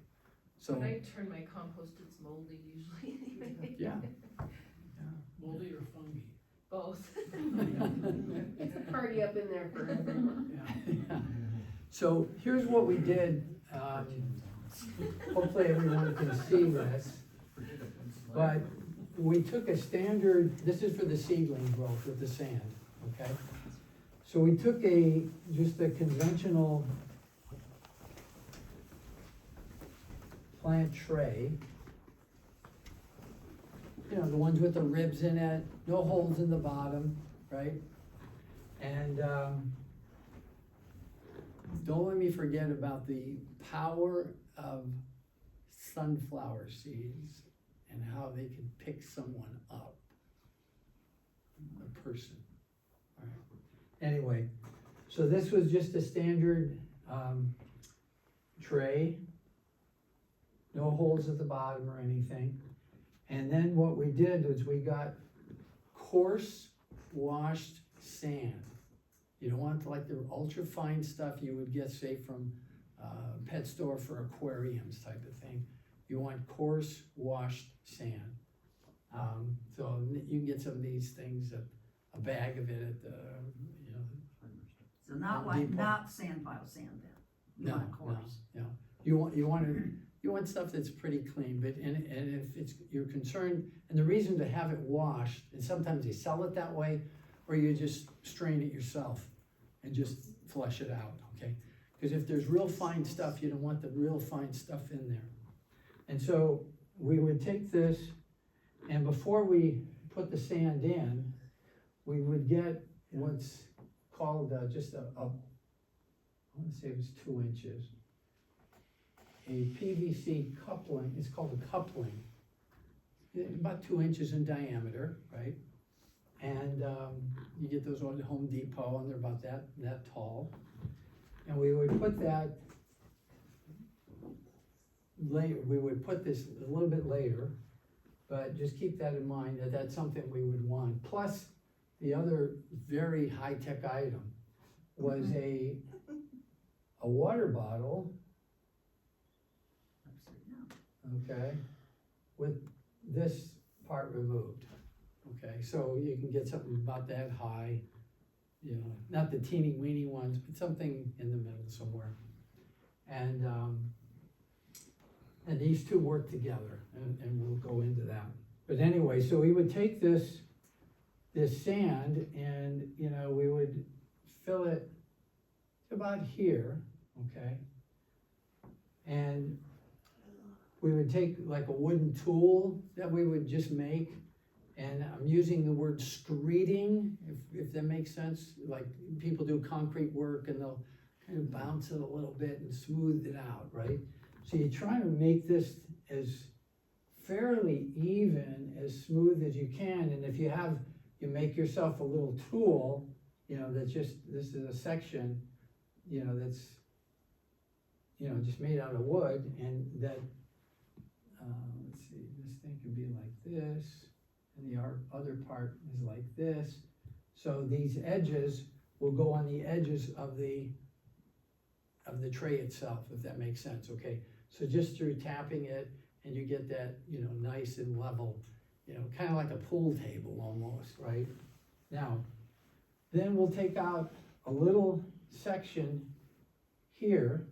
So, When I turn my compost, it's moldy usually. yeah. Moldy or fungi? Both. It's a party up in there for everyone. Yeah. So here's what we did, hopefully everyone can see this, but we took a standard, this is for the seedling growth with the sand, okay? So we took just a conventional plant tray, you know, the ones with the ribs in it, no holes in the bottom, right? And, don't let me forget about the power of sunflower seeds and how they can pick someone up, a person. All right. Anyway, so this was just a standard tray, no holes at the bottom or anything. And then what we did was we got coarse washed sand. You don't want like the ultra fine stuff you would get, say, from pet store for aquariums type of thing. You want coarse washed sand. So you can get some of these things, a bag of it at the, you know. So not Home like, Depot. not sandpile sand then? You want coarse. No. You want stuff that's pretty clean, but, and if it's, you're concerned, and the reason to have it washed, and sometimes they sell it that way, or you just strain it yourself and just flush it out, okay? Because if there's real fine stuff, you don't want the real fine stuff in there. And so we would take this, and before we put the sand in, we would get what's called just I want to say it was 2 inches. A PVC coupling, it's called a coupling, about 2 inches in diameter, right? And you get those on Home Depot, and they're about that tall. And we would put that later, we would put this a little bit later, but just keep that in mind that that's something we would want. Plus, the other very high-tech item was a water bottle, okay, with this part removed. Okay, so you can get something about that high, you know, not the teeny weeny ones, but something in the middle somewhere. And these two work together, and we'll go into that. But anyway, so we would take this sand, and, you know, we would fill it about here, okay? And we would take like a wooden tool that we would just make, and I'm using the word screeding, if that makes sense. Like people do concrete work and they'll kind of bounce it a little bit and smooth it out, right? So you try to make this as fairly even, as smooth as you can, and if you make yourself a little tool, you know, that's just, this is a section, you know, that's, you know, just made out of wood, and that, let's see, this thing can be like this, and the other part is like this. So these edges will go on the edges of the tray itself, if that makes sense, okay? So just through tapping it, and you get that, you know, nice and level, you know, kind of like a pool table almost, right? Now, then we'll take out a little section here.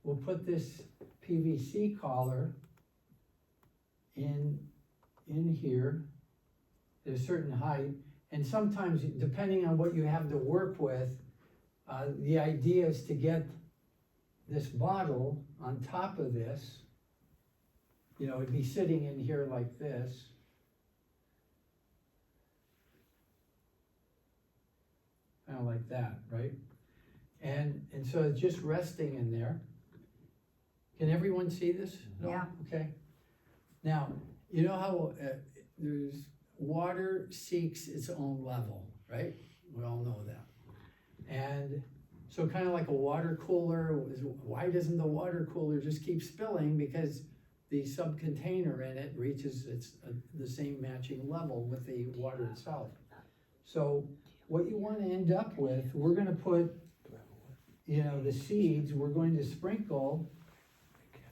We'll put this PVC collar in here at a certain height, and sometimes, depending on what you have to work with, the idea is to get this bottle on top of this. You know, it'd be sitting in here like this. Kind of like that, right? And so it's just resting in there. Can everyone see this? No? Yeah. Okay. Now, you know how there's water seeks its own level, right? We all know that. And so kind of like a water cooler, why doesn't the water cooler just keep spilling? Because the sub-container in it reaches the same matching level with the water itself. So what you want to end up with, we're going to put, you know, the seeds, we're going to sprinkle,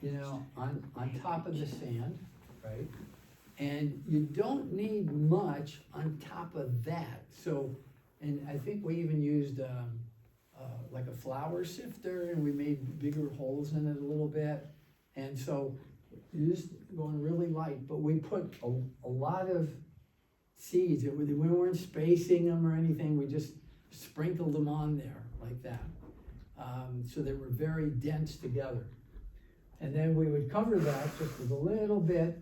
you know, on top of the sand, right? And you don't need much on top of that. So, and I think we even used like a flour sifter, and we made bigger holes in it a little bit. And so you're just going really light, but we put a lot of seeds. We weren't spacing them or anything. We just sprinkled them on there like that. So they were very dense together. And then we would cover that just with a little bit,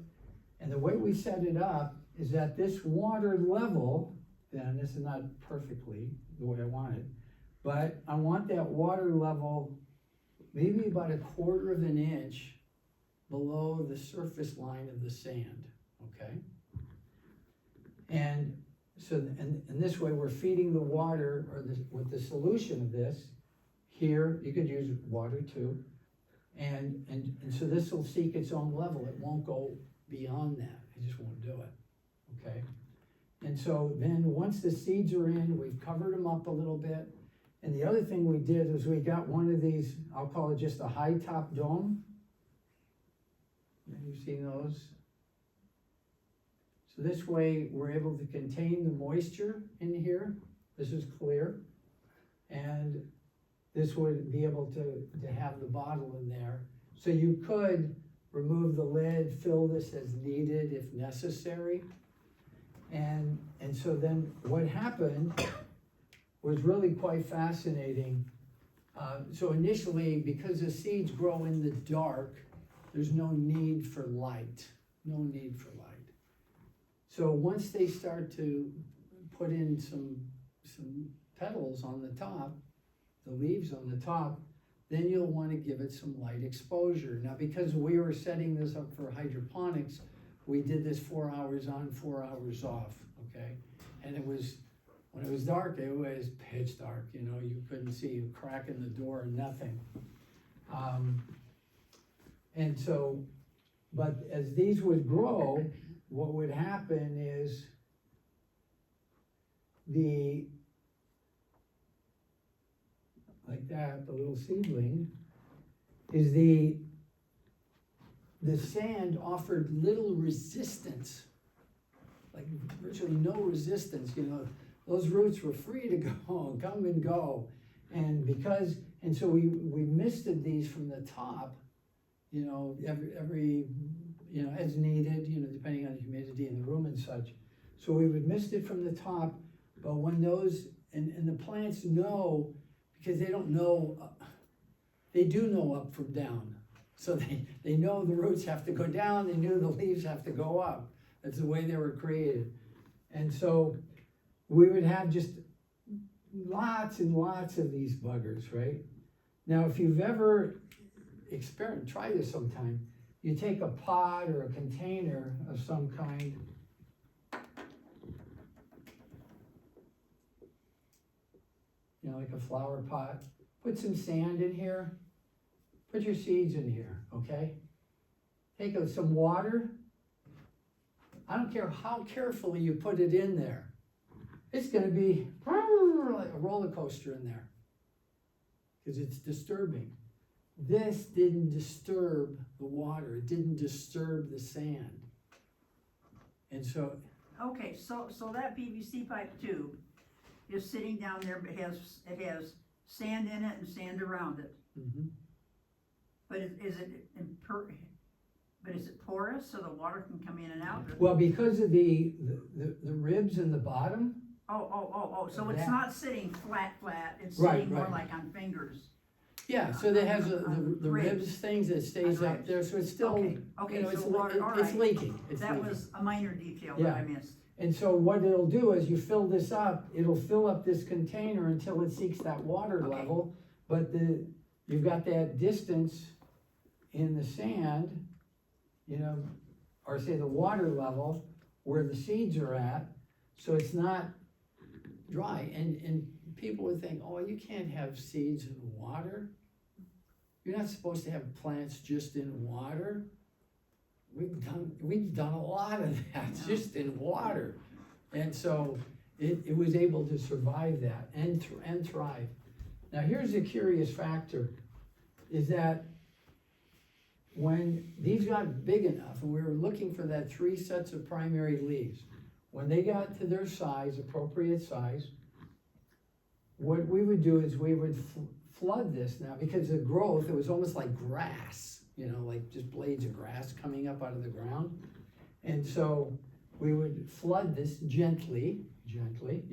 And the way we set it up is that this water level, then this is not perfectly the way I want it, but I want that water level maybe about 1/4 of an inch below the surface line of the sand, okay? And so, and this way we're feeding the water, or with the solution of this, here, you could use water too, and so this will seek its own level, it won't go beyond that, it just won't do it, okay? And so then, once the seeds are in, we've covered them up a little bit, and the other thing we did is we got one of these, I'll call it just a high top dome. You've seen those? So this way, we're able to contain the moisture in here, this is clear, and this would be able to have the bottle in there. So you could remove the lid, fill this as needed if necessary. And so then what happened was really quite fascinating. So initially, because the seeds grow in the dark, there's no need for light, no need for light. So once they start to put in some petals on the top, the leaves on the top, then you'll want to give it some light exposure. Now, because we were setting this up for hydroponics, we did this 4 hours on, 4 hours off, okay? And it was, when it was dark, it was pitch dark, you know, you couldn't see a crack in the door or nothing. And so, but as these would grow, what would happen is like that, the little seedling, is the sand offered little resistance, like virtually no resistance, you know, those roots were free to go, come and go. And so we misted these from the top, you know, every you know, as needed, you know, depending on the humidity in the room and such. So we would mist it from the top, but when those, and the plants know, because they don't know, they do know up from down. So they know the roots have to go down, they knew the leaves have to go up. That's the way they were created. And so we would have just lots and lots of these buggers, right? Now, if you've ever experienced, try this sometime. You take a pot or a container of some kind, you know, like a flower pot, put some sand in here, put your seeds in here, okay? Take some water. I don't care how carefully you put it in there. It's gonna be like a roller coaster in there, because it's disturbing. This didn't disturb the water, it didn't disturb the sand. And so, Okay, so that PVC pipe tube is sitting down there, but it has sand in it and sand around it. But is it porous so the water can come in and out? well, because of the ribs in the bottom. So it's that- not sitting flat, it's Right, sitting more right. like on fingers. Yeah, so that has the Ribs. ribs things that stays On up ribs. there, so it's still, Okay, you know, so it's, water, all it's right. leaking, it's That leaking. was a minor detail Yeah. that I missed. And so what it'll do is you fill this up, it'll fill up this container until it seeks that water Okay. level, but you've got that distance in the sand, you know, or say the water level where the seeds are at, so it's not dry. And people would think, oh, you can't have seeds in water. You're not supposed to have plants just in water. We've done a lot of that, just in water. And so it was able to survive that and thrive. Now here's a curious factor, is that when these got big enough, and we were looking for that 3 sets of primary leaves, when they got to their size, appropriate size, what we would do is we would flood this now, because the growth, it was almost like grass, you know, like just blades of grass coming up out of the ground. And so we would flood this gently. You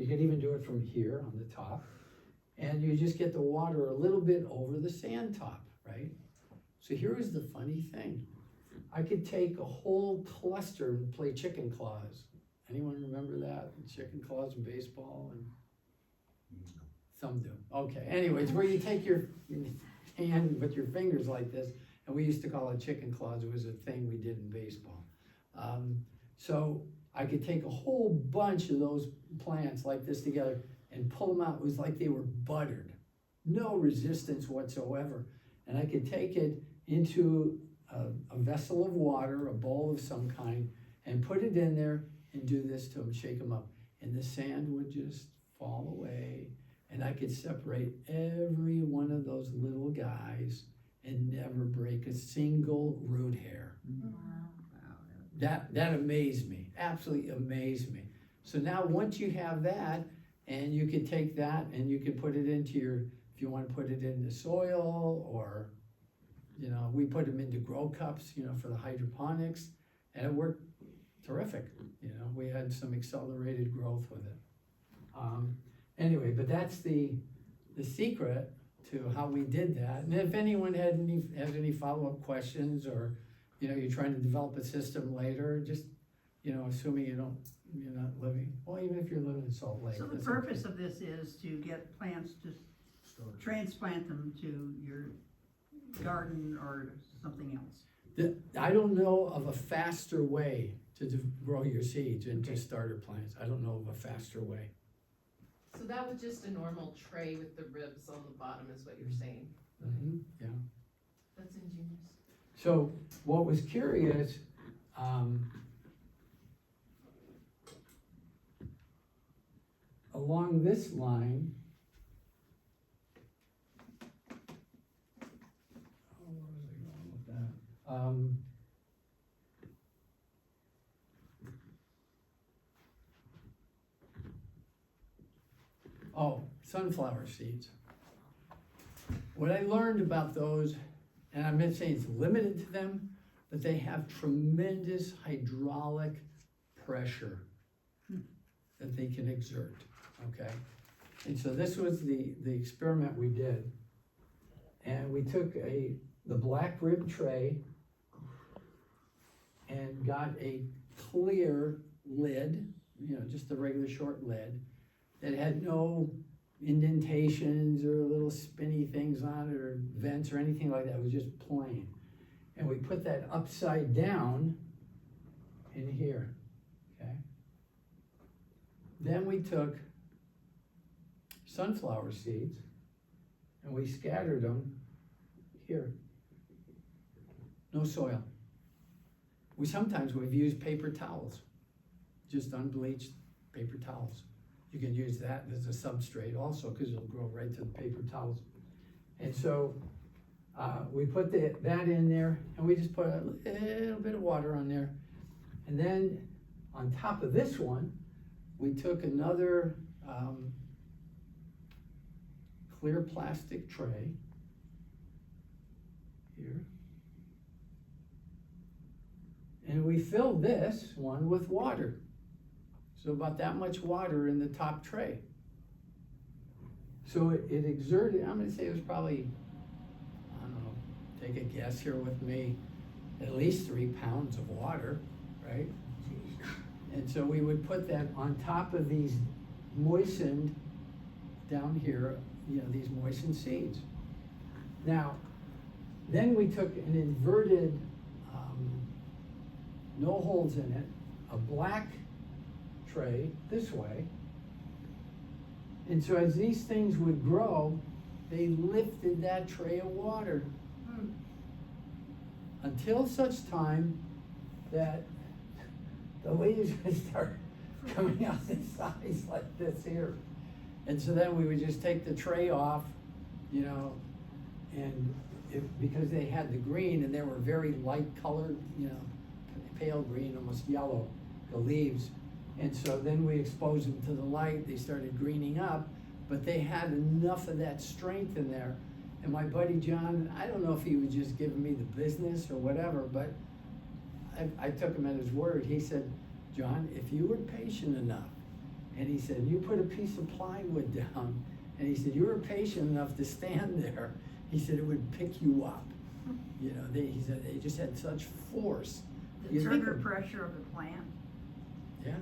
could even do it from here on the top. And you just get the water a little bit over the sand top, right? So here is the funny thing. I could take a whole cluster and play chicken claws. Anyone remember that? Chicken claws in baseball and some do. Okay, anyways, where you take your hand with your fingers like this, and we used to call it chicken claws. It was a thing we did in baseball. So I could take a whole bunch of those plants like this together and pull them out. It was like they were buttered, no resistance whatsoever. And I could take it into a vessel of water, a bowl of some kind, and put it in there and do this to them, shake them up. And the sand would just fall away, and I could separate every one of those little guys and never break a single root hair. That amazed me, absolutely amazed me. So now once you have that, and you could take that and you could put it into your, if you want to put it in the soil, or, you know, we put them into grow cups, you know, for the hydroponics, and it worked terrific. You know, we had some accelerated growth with it. Anyway, but that's the secret to how we did that. And if anyone has any follow-up questions, or, you know, you're trying to develop a system later, just, you know, assuming you're not living, well, even if you're living in Salt Lake. So the that's purpose okay. of this is to get plants to transplant them to your garden or something else. I don't know of a faster way to grow your seeds into starter plants. I don't know of a faster way. So that was just a normal tray with the ribs on the bottom is what you're saying? Yeah. That's ingenious. So what was curious, along this line, where was I going with that? Sunflower seeds. What I learned about those, and I'm not saying it's limited to them, but they have tremendous hydraulic pressure that they can exert, okay? And so this was the experiment we did. And we took the black rib tray and got a clear lid, you know, just a regular short lid that had no indentations or little spinny things on it or vents or anything like that. It was just plain. And we put that upside down in here, okay? Then we took sunflower seeds and we scattered them here. No soil. We've used paper towels, just unbleached paper towels. You can use that as a substrate also, because it'll grow right to the paper towels. And so we put that in there, and we just put a little bit of water on there. And then on top of this one, we took another clear plastic tray here. And we filled this one with water. So about that much water in the top tray. So it exerted, I'm gonna say it was probably, I don't know, take a guess here with me, at least 3 pounds of water, right? And so we would put that on top of these moistened, down here, you know, these moistened seeds. Now, then we took an inverted, no holes in it, a black tray this way. And so as these things would grow, they lifted that tray of water until such time that the leaves would start coming out the sides like this here. And so then we would just take the tray off, you know, and because they had the green and they were very light colored, you know, pale green, almost yellow, the leaves. And so then we exposed them to the light, they started greening up, but they had enough of that strength in there. And my buddy John, I don't know if he was just giving me the business or whatever, but I took him at his word. He said, John, if you were patient enough, and he said, you put a piece of plywood down, and he said, you were patient enough to stand there, he said, it would pick you up. You know, he said they just had such force. The You think Turner of- pressure of the plant, Yeah.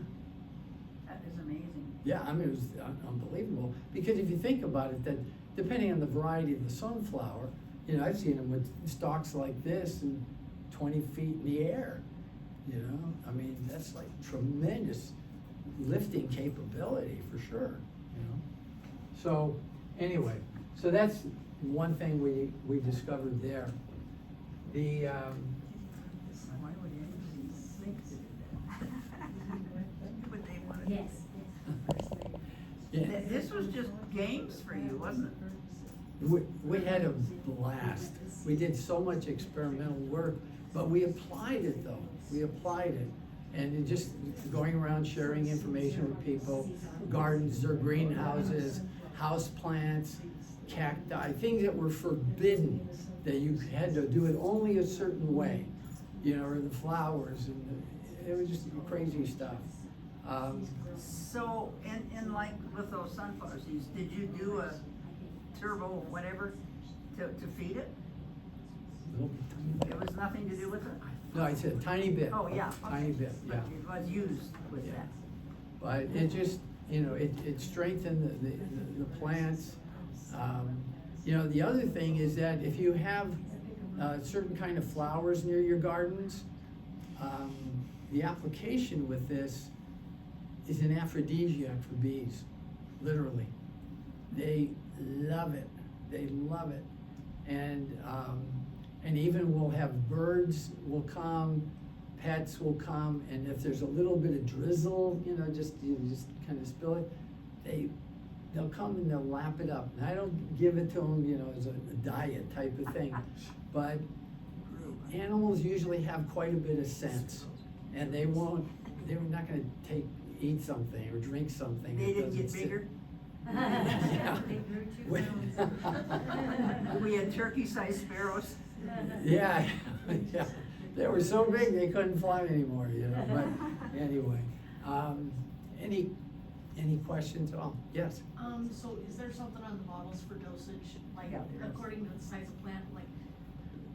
that is amazing. Yeah, I mean, it was unbelievable, because if you think about it, that depending on the variety of the sunflower, you know, I've seen them with stalks like this and 20 feet in the air, you know? I mean, that's like tremendous lifting capability for sure, you know? So, anyway, so that's one thing we discovered there. The, Why would anybody think to do that? Would they want to? Yes, yeah, This was just games for you, wasn't it? we had a blast. We did so much experimental work, but we applied it though. We applied it. And it just going around sharing information with people, gardens or greenhouses, house plants, cacti, things that were forbidden, that you had to do it only a certain way, you know, or the flowers, and it was just crazy stuff. So, and like with those sunflower seeds, did you do a turbo whatever to feed it? Little tiny There was nothing to do with it? No, I said tiny bit. Oh, yeah. Tiny bit, But yeah. it was used with Yeah. that. But it just, you know, it strengthened the plants. You know, the other thing is that if you have certain kind of flowers near your gardens, the application with this is an aphrodisiac for bees, literally. They love it. They love it. And even we'll have birds will come, pets will come, and if there's a little bit of drizzle, you know, just kind of spill it, they'll come and they'll lap it up. And I don't give it to them, you know, as a diet type of thing, but animals usually have quite a bit of sense, and they're not gonna eat something or drink something. They that didn't get doesn't sit- bigger? Yeah. They grew 2 pounds. We had turkey-sized sparrows. Yeah, yeah, they were so big they couldn't fly anymore, you know, but anyway. Any questions at all? Yes? So is there something on the bottles for dosage, like Yeah, there is. according to the size of plant, like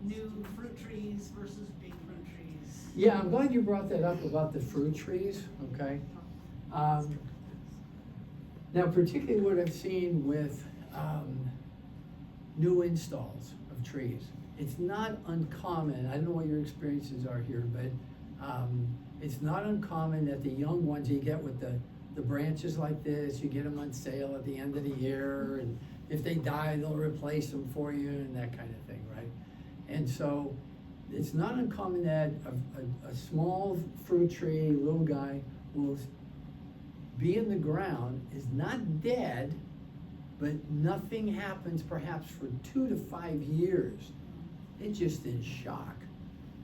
new fruit trees versus big fruit trees? Yeah, I'm glad you brought that up about the fruit trees, okay? Now, particularly what I've seen with, new installs of trees, it's not uncommon, I don't know what your experiences are here, but, it's not uncommon that the young ones you get with the branches like this, you get them on sale at the end of the year, and if they die, they'll replace them for you and that kind of thing, right? And so, it's not uncommon that a small fruit tree, little guy, will be in the ground, is not dead, but nothing happens perhaps for 2 to 5 years. It's just in shock.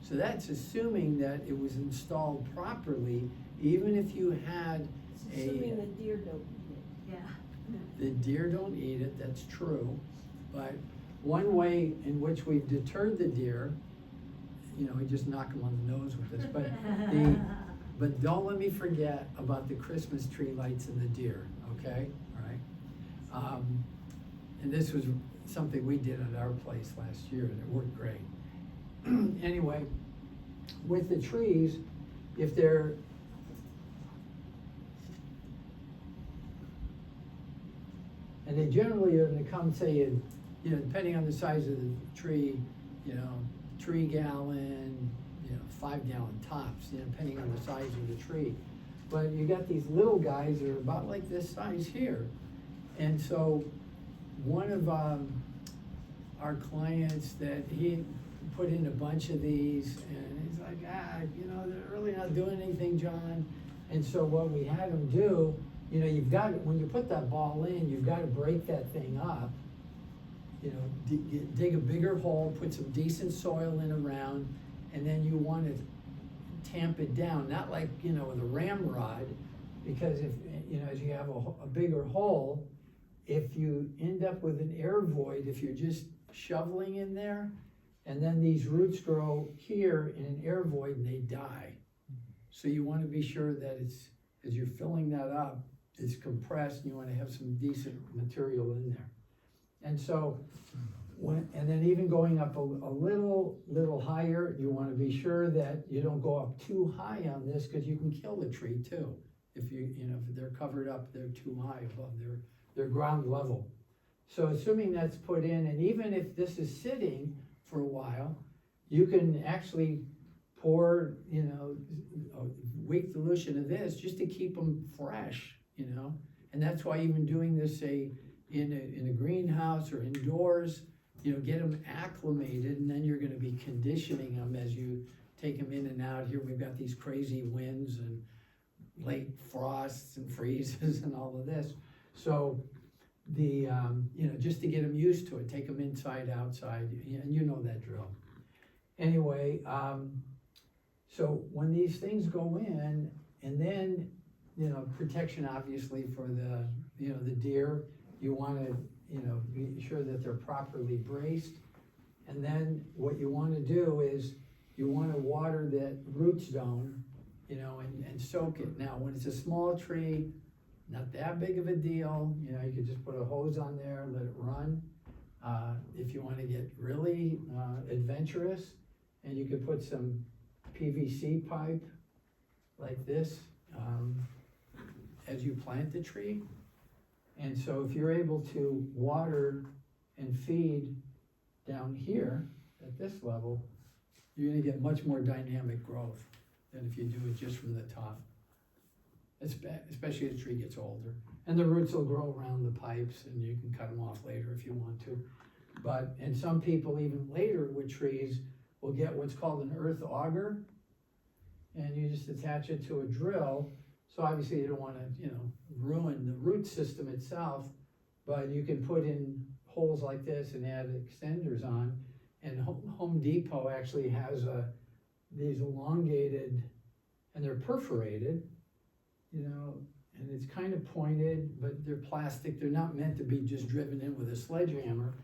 So that's assuming that it was installed properly, even if you had Assuming the deer don't eat it. Yeah. the deer don't eat it, that's true. But one way in which we've deterred the deer, you know, we just knock them on the nose with this, but don't let me forget about the Christmas tree lights and the deer, okay? All right? And this was something we did at our place last year, and it worked great. Anyway, with the trees, if they're, and they generally are gonna come, say, in, you know, depending on the size of the tree, you know, 3 gallon, you know, 5 gallon tops, you know, depending on the size of the tree. But you got these little guys that are about like this size here. And so one of our clients that he put in a bunch of these, and he's like, you know, they're really not doing anything, John. And so what we had him do, you know, you've got, when you put that ball in, you've got to break that thing up. You know, dig a bigger hole, put some decent soil in around, and then you want to tamp it down, not like, you know, with a ramrod, because if, you know, as you have a bigger hole, if you end up with an air void, if you're just shoveling in there, and then these roots grow here in an air void and they die. So you want to be sure that it's, as you're filling that up, it's compressed, and you want to have some decent material in there. And so And then even going up a little higher, you wanna be sure that you don't go up too high on this, cause you can kill the tree too. If if they're covered up, they're too high above their ground level. So assuming that's put in, and even if this is sitting for a while, you can actually pour, a weak dilution of this just to keep them fresh, And that's why even doing this, say, in a greenhouse or indoors, get them acclimated, and then you're gonna be conditioning them as you take them in and out. Here we've got these crazy winds and late frosts and freezes and all of this. So just to get them used to it, take them inside, outside, and you know that drill. Anyway, so when these things go in, and then, protection obviously for the deer, you wanna, be sure that they're properly braced. And then what you wanna do is, you wanna water that root zone, and soak it. Now, when it's a small tree, not that big of a deal, you could just put a hose on there, let it run. If you wanna get really adventurous, and you could put some PVC pipe like this as you plant the tree. And so if you're able to water and feed down here at this level, you're gonna get much more dynamic growth than if you do it just from the top. Especially as the tree gets older. And the roots will grow around the pipes, and you can cut them off later if you want to. And some people even later with trees will get what's called an earth auger, and you just attach it to a drill. So obviously you don't wanna, ruin the root system itself, but you can put in holes like this and add extenders on. And Home Depot actually has these elongated, and they're perforated, and it's kind of pointed, but they're plastic. They're not meant to be just driven in with a sledgehammer,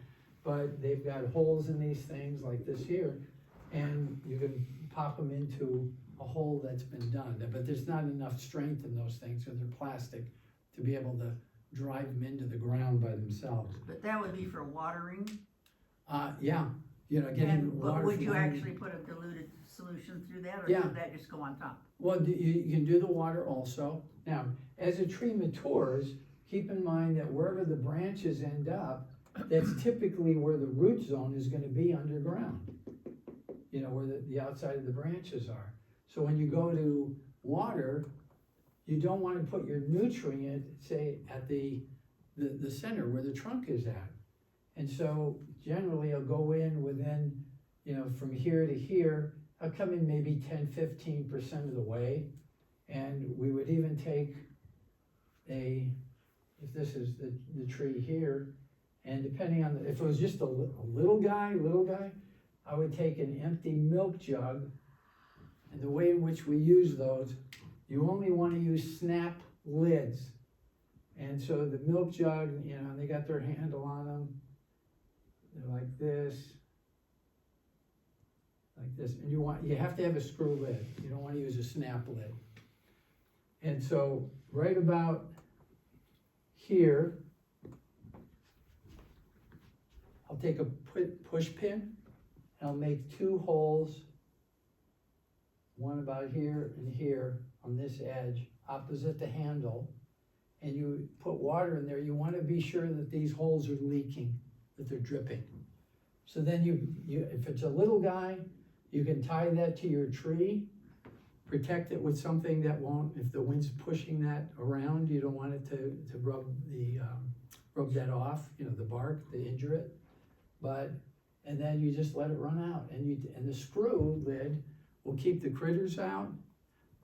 but they've got holes in these things like this here, and you can pop them into a hole that's been done. But there's not enough strength in those things, because they're plastic, to be able to drive them into the ground by themselves. But that would be for watering? Yeah, getting water. But would you from actually put a diluted solution through that, or Yeah. would that just go on top? Well, you can do the water also. Now, as a tree matures, keep in mind that wherever the branches end up, that's typically where the root zone is gonna be underground. Where the outside of the branches are. So when you go to water, you don't wanna put your nutrient, say, at the center where the trunk is at. And so generally I'll go in within, from here to here, I'll come in maybe 10–15% of the way. And we would even take if this is the tree here, and depending on, if it was just a little guy, I would take an empty milk jug, and the way in which we use those, you only wanna use snap lids. And so the milk jug, they got their handle on them, they're like this, and you have to have a screw lid, you don't wanna use a snap lid. And so, right about here, I'll take a push pin, and I'll make 2 holes, one about here and here on this edge, opposite the handle, and you put water in there. You wanna be sure that these holes are leaking, that they're dripping. So then if it's a little guy, you can tie that to your tree, protect it with something that won't, if the wind's pushing that around, you don't want it to rub that off, the bark, to injure it. And then you just let it run out, and the screw lid will keep the critters out,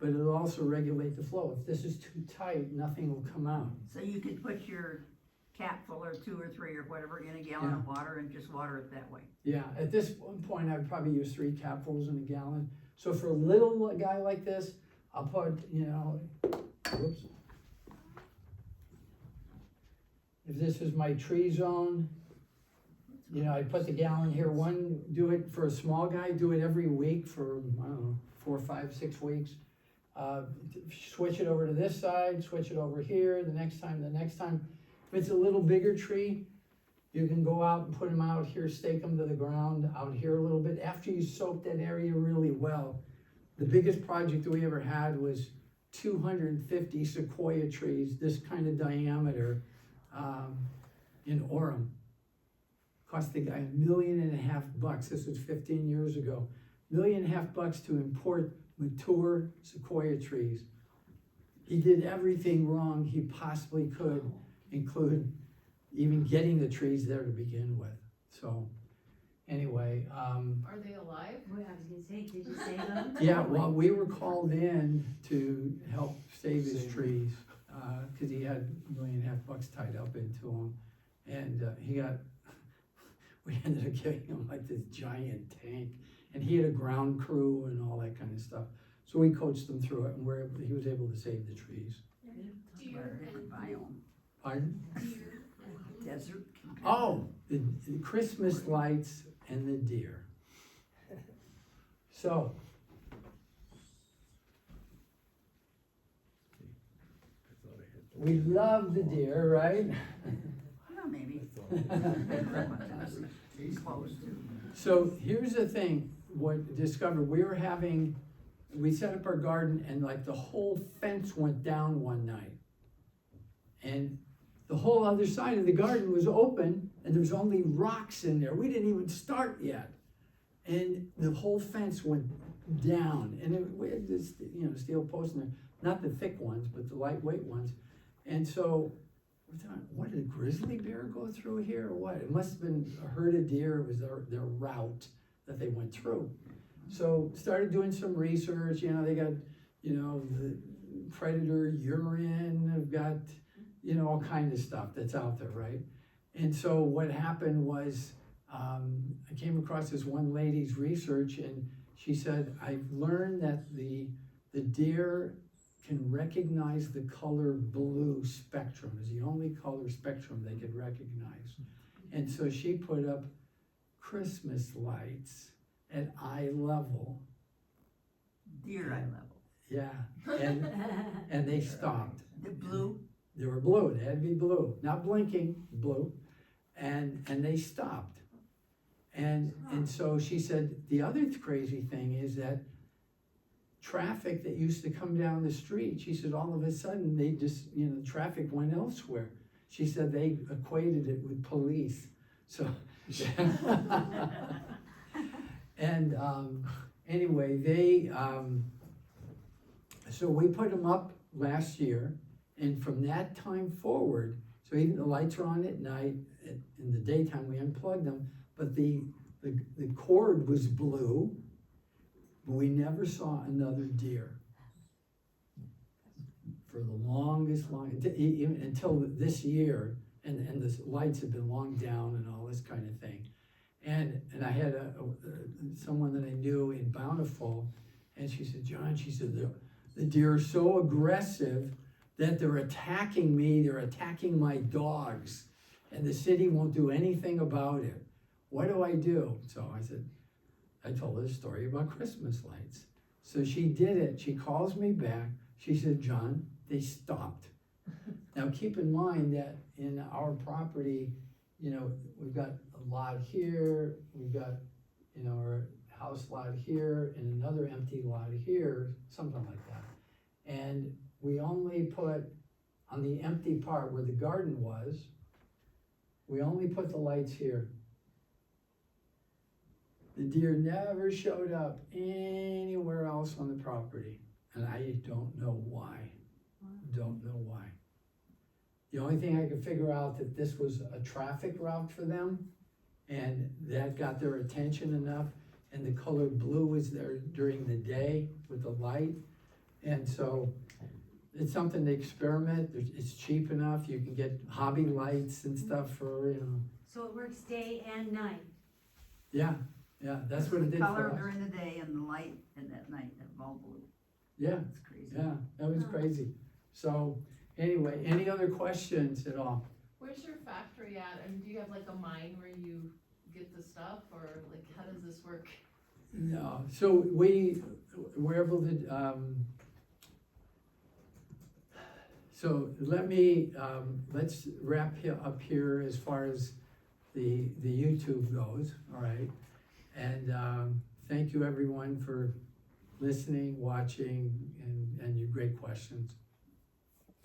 but it'll also regulate the flow. If this is too tight, nothing will come out. So you could put your capful or 2 or 3 or whatever in a gallon of water and just water it that way? Yeah, at this point, I'd probably use 3 capfuls in a gallon. So for a little guy like this, I'll put, whoops. If this is my tree zone, I put the gallon here. Do it for a small guy, do it every week for, 4, 5, 6 weeks. Switch it over to this side, switch it over here, the next time. If it's a little bigger tree, You can go out and put them out here, stake them to the ground, out here a little bit, after you soak that area really well. The biggest project that we ever had was 250 sequoia trees, this kind of diameter, in Orem. Cost the guy $1.5 million, this was 15 years ago. $1.5 million to import mature sequoia trees. He did everything wrong he possibly could, include even getting the trees there to begin with. So, anyway, Are they alive? Well, I was gonna say, did you save them? yeah, well, we were called in to help save his trees, cause he had $1.5 million tied up into them. And, we ended up giving him like this giant tank, and he had a ground crew and all that kind of stuff. So we coached him through it, and he was able to save the trees. Deer and Biome, Pardon? deer and desert. Oh, the Christmas lights and the deer. So, we love the deer, right? Well, maybe. Close to. So here's the thing, what discovered, we set up our garden and like the whole fence went down one night. And the whole other side of the garden was open and there was only rocks in there. We didn't even start yet. And the whole fence went down and we had this, steel posts in there, not the thick ones, but the lightweight ones. And so we thought, what, did a grizzly bear go through here or what? It must have been a herd of deer. It was their route that they went through. So started doing some research. They got, the predator urine. They've got, all kinds of stuff that's out there, right? And so what happened was, I came across this one lady's research, and she said, I've learned that the deer can recognize the color blue spectrum, is the only color spectrum they could recognize. And so she put up Christmas lights at eye level. Deer eye level. Yeah, and they stopped. The blue, They were blue, they had to be blue, not blinking, blue, and they stopped. And so she said, the other crazy thing is that traffic that used to come down the street, she said, all of a sudden, they just, traffic went elsewhere. She said they equated it with police, so. And anyway, so we put them up last year, and from that time forward, so even the lights are on at night, in the daytime we unplugged them, but the cord was blue, but we never saw another deer. For the longest, until this year, and the lights have been long down and all this kind of thing. And I had someone that I knew in Bountiful, and she said, John, she said, the deer are so aggressive that they're attacking me, they're attacking my dogs, and the city won't do anything about it. What do I do? So I told her the story about Christmas lights. So she did it, she calls me back, she said, John, they stopped. Now keep in mind that in our property, we've got a lot here, we've got, our house lot here, and another empty lot here, something like that. And we only put, on the empty part where the garden was, we only put the lights here. The deer never showed up anywhere else on the property, and I don't know why. Don't know why. The only thing I could figure out that this was a traffic route for them, and that got their attention enough, and the color blue was there during the day with the light, and so it's something to experiment. It's cheap enough. You can get hobby lights and stuff for, So it works day and night. Yeah, that's what it did for color us. during the day and the light at night, all blue. Yeah, That's crazy. yeah, that was crazy. So, anyway, any other questions at all? Where's your factory at, and do you have like a mine where you get the stuff, or like how does this work? No, so we're able to, so let me, let's wrap up here as far as the YouTube goes, all right? And, thank you everyone for listening, watching, and your great questions.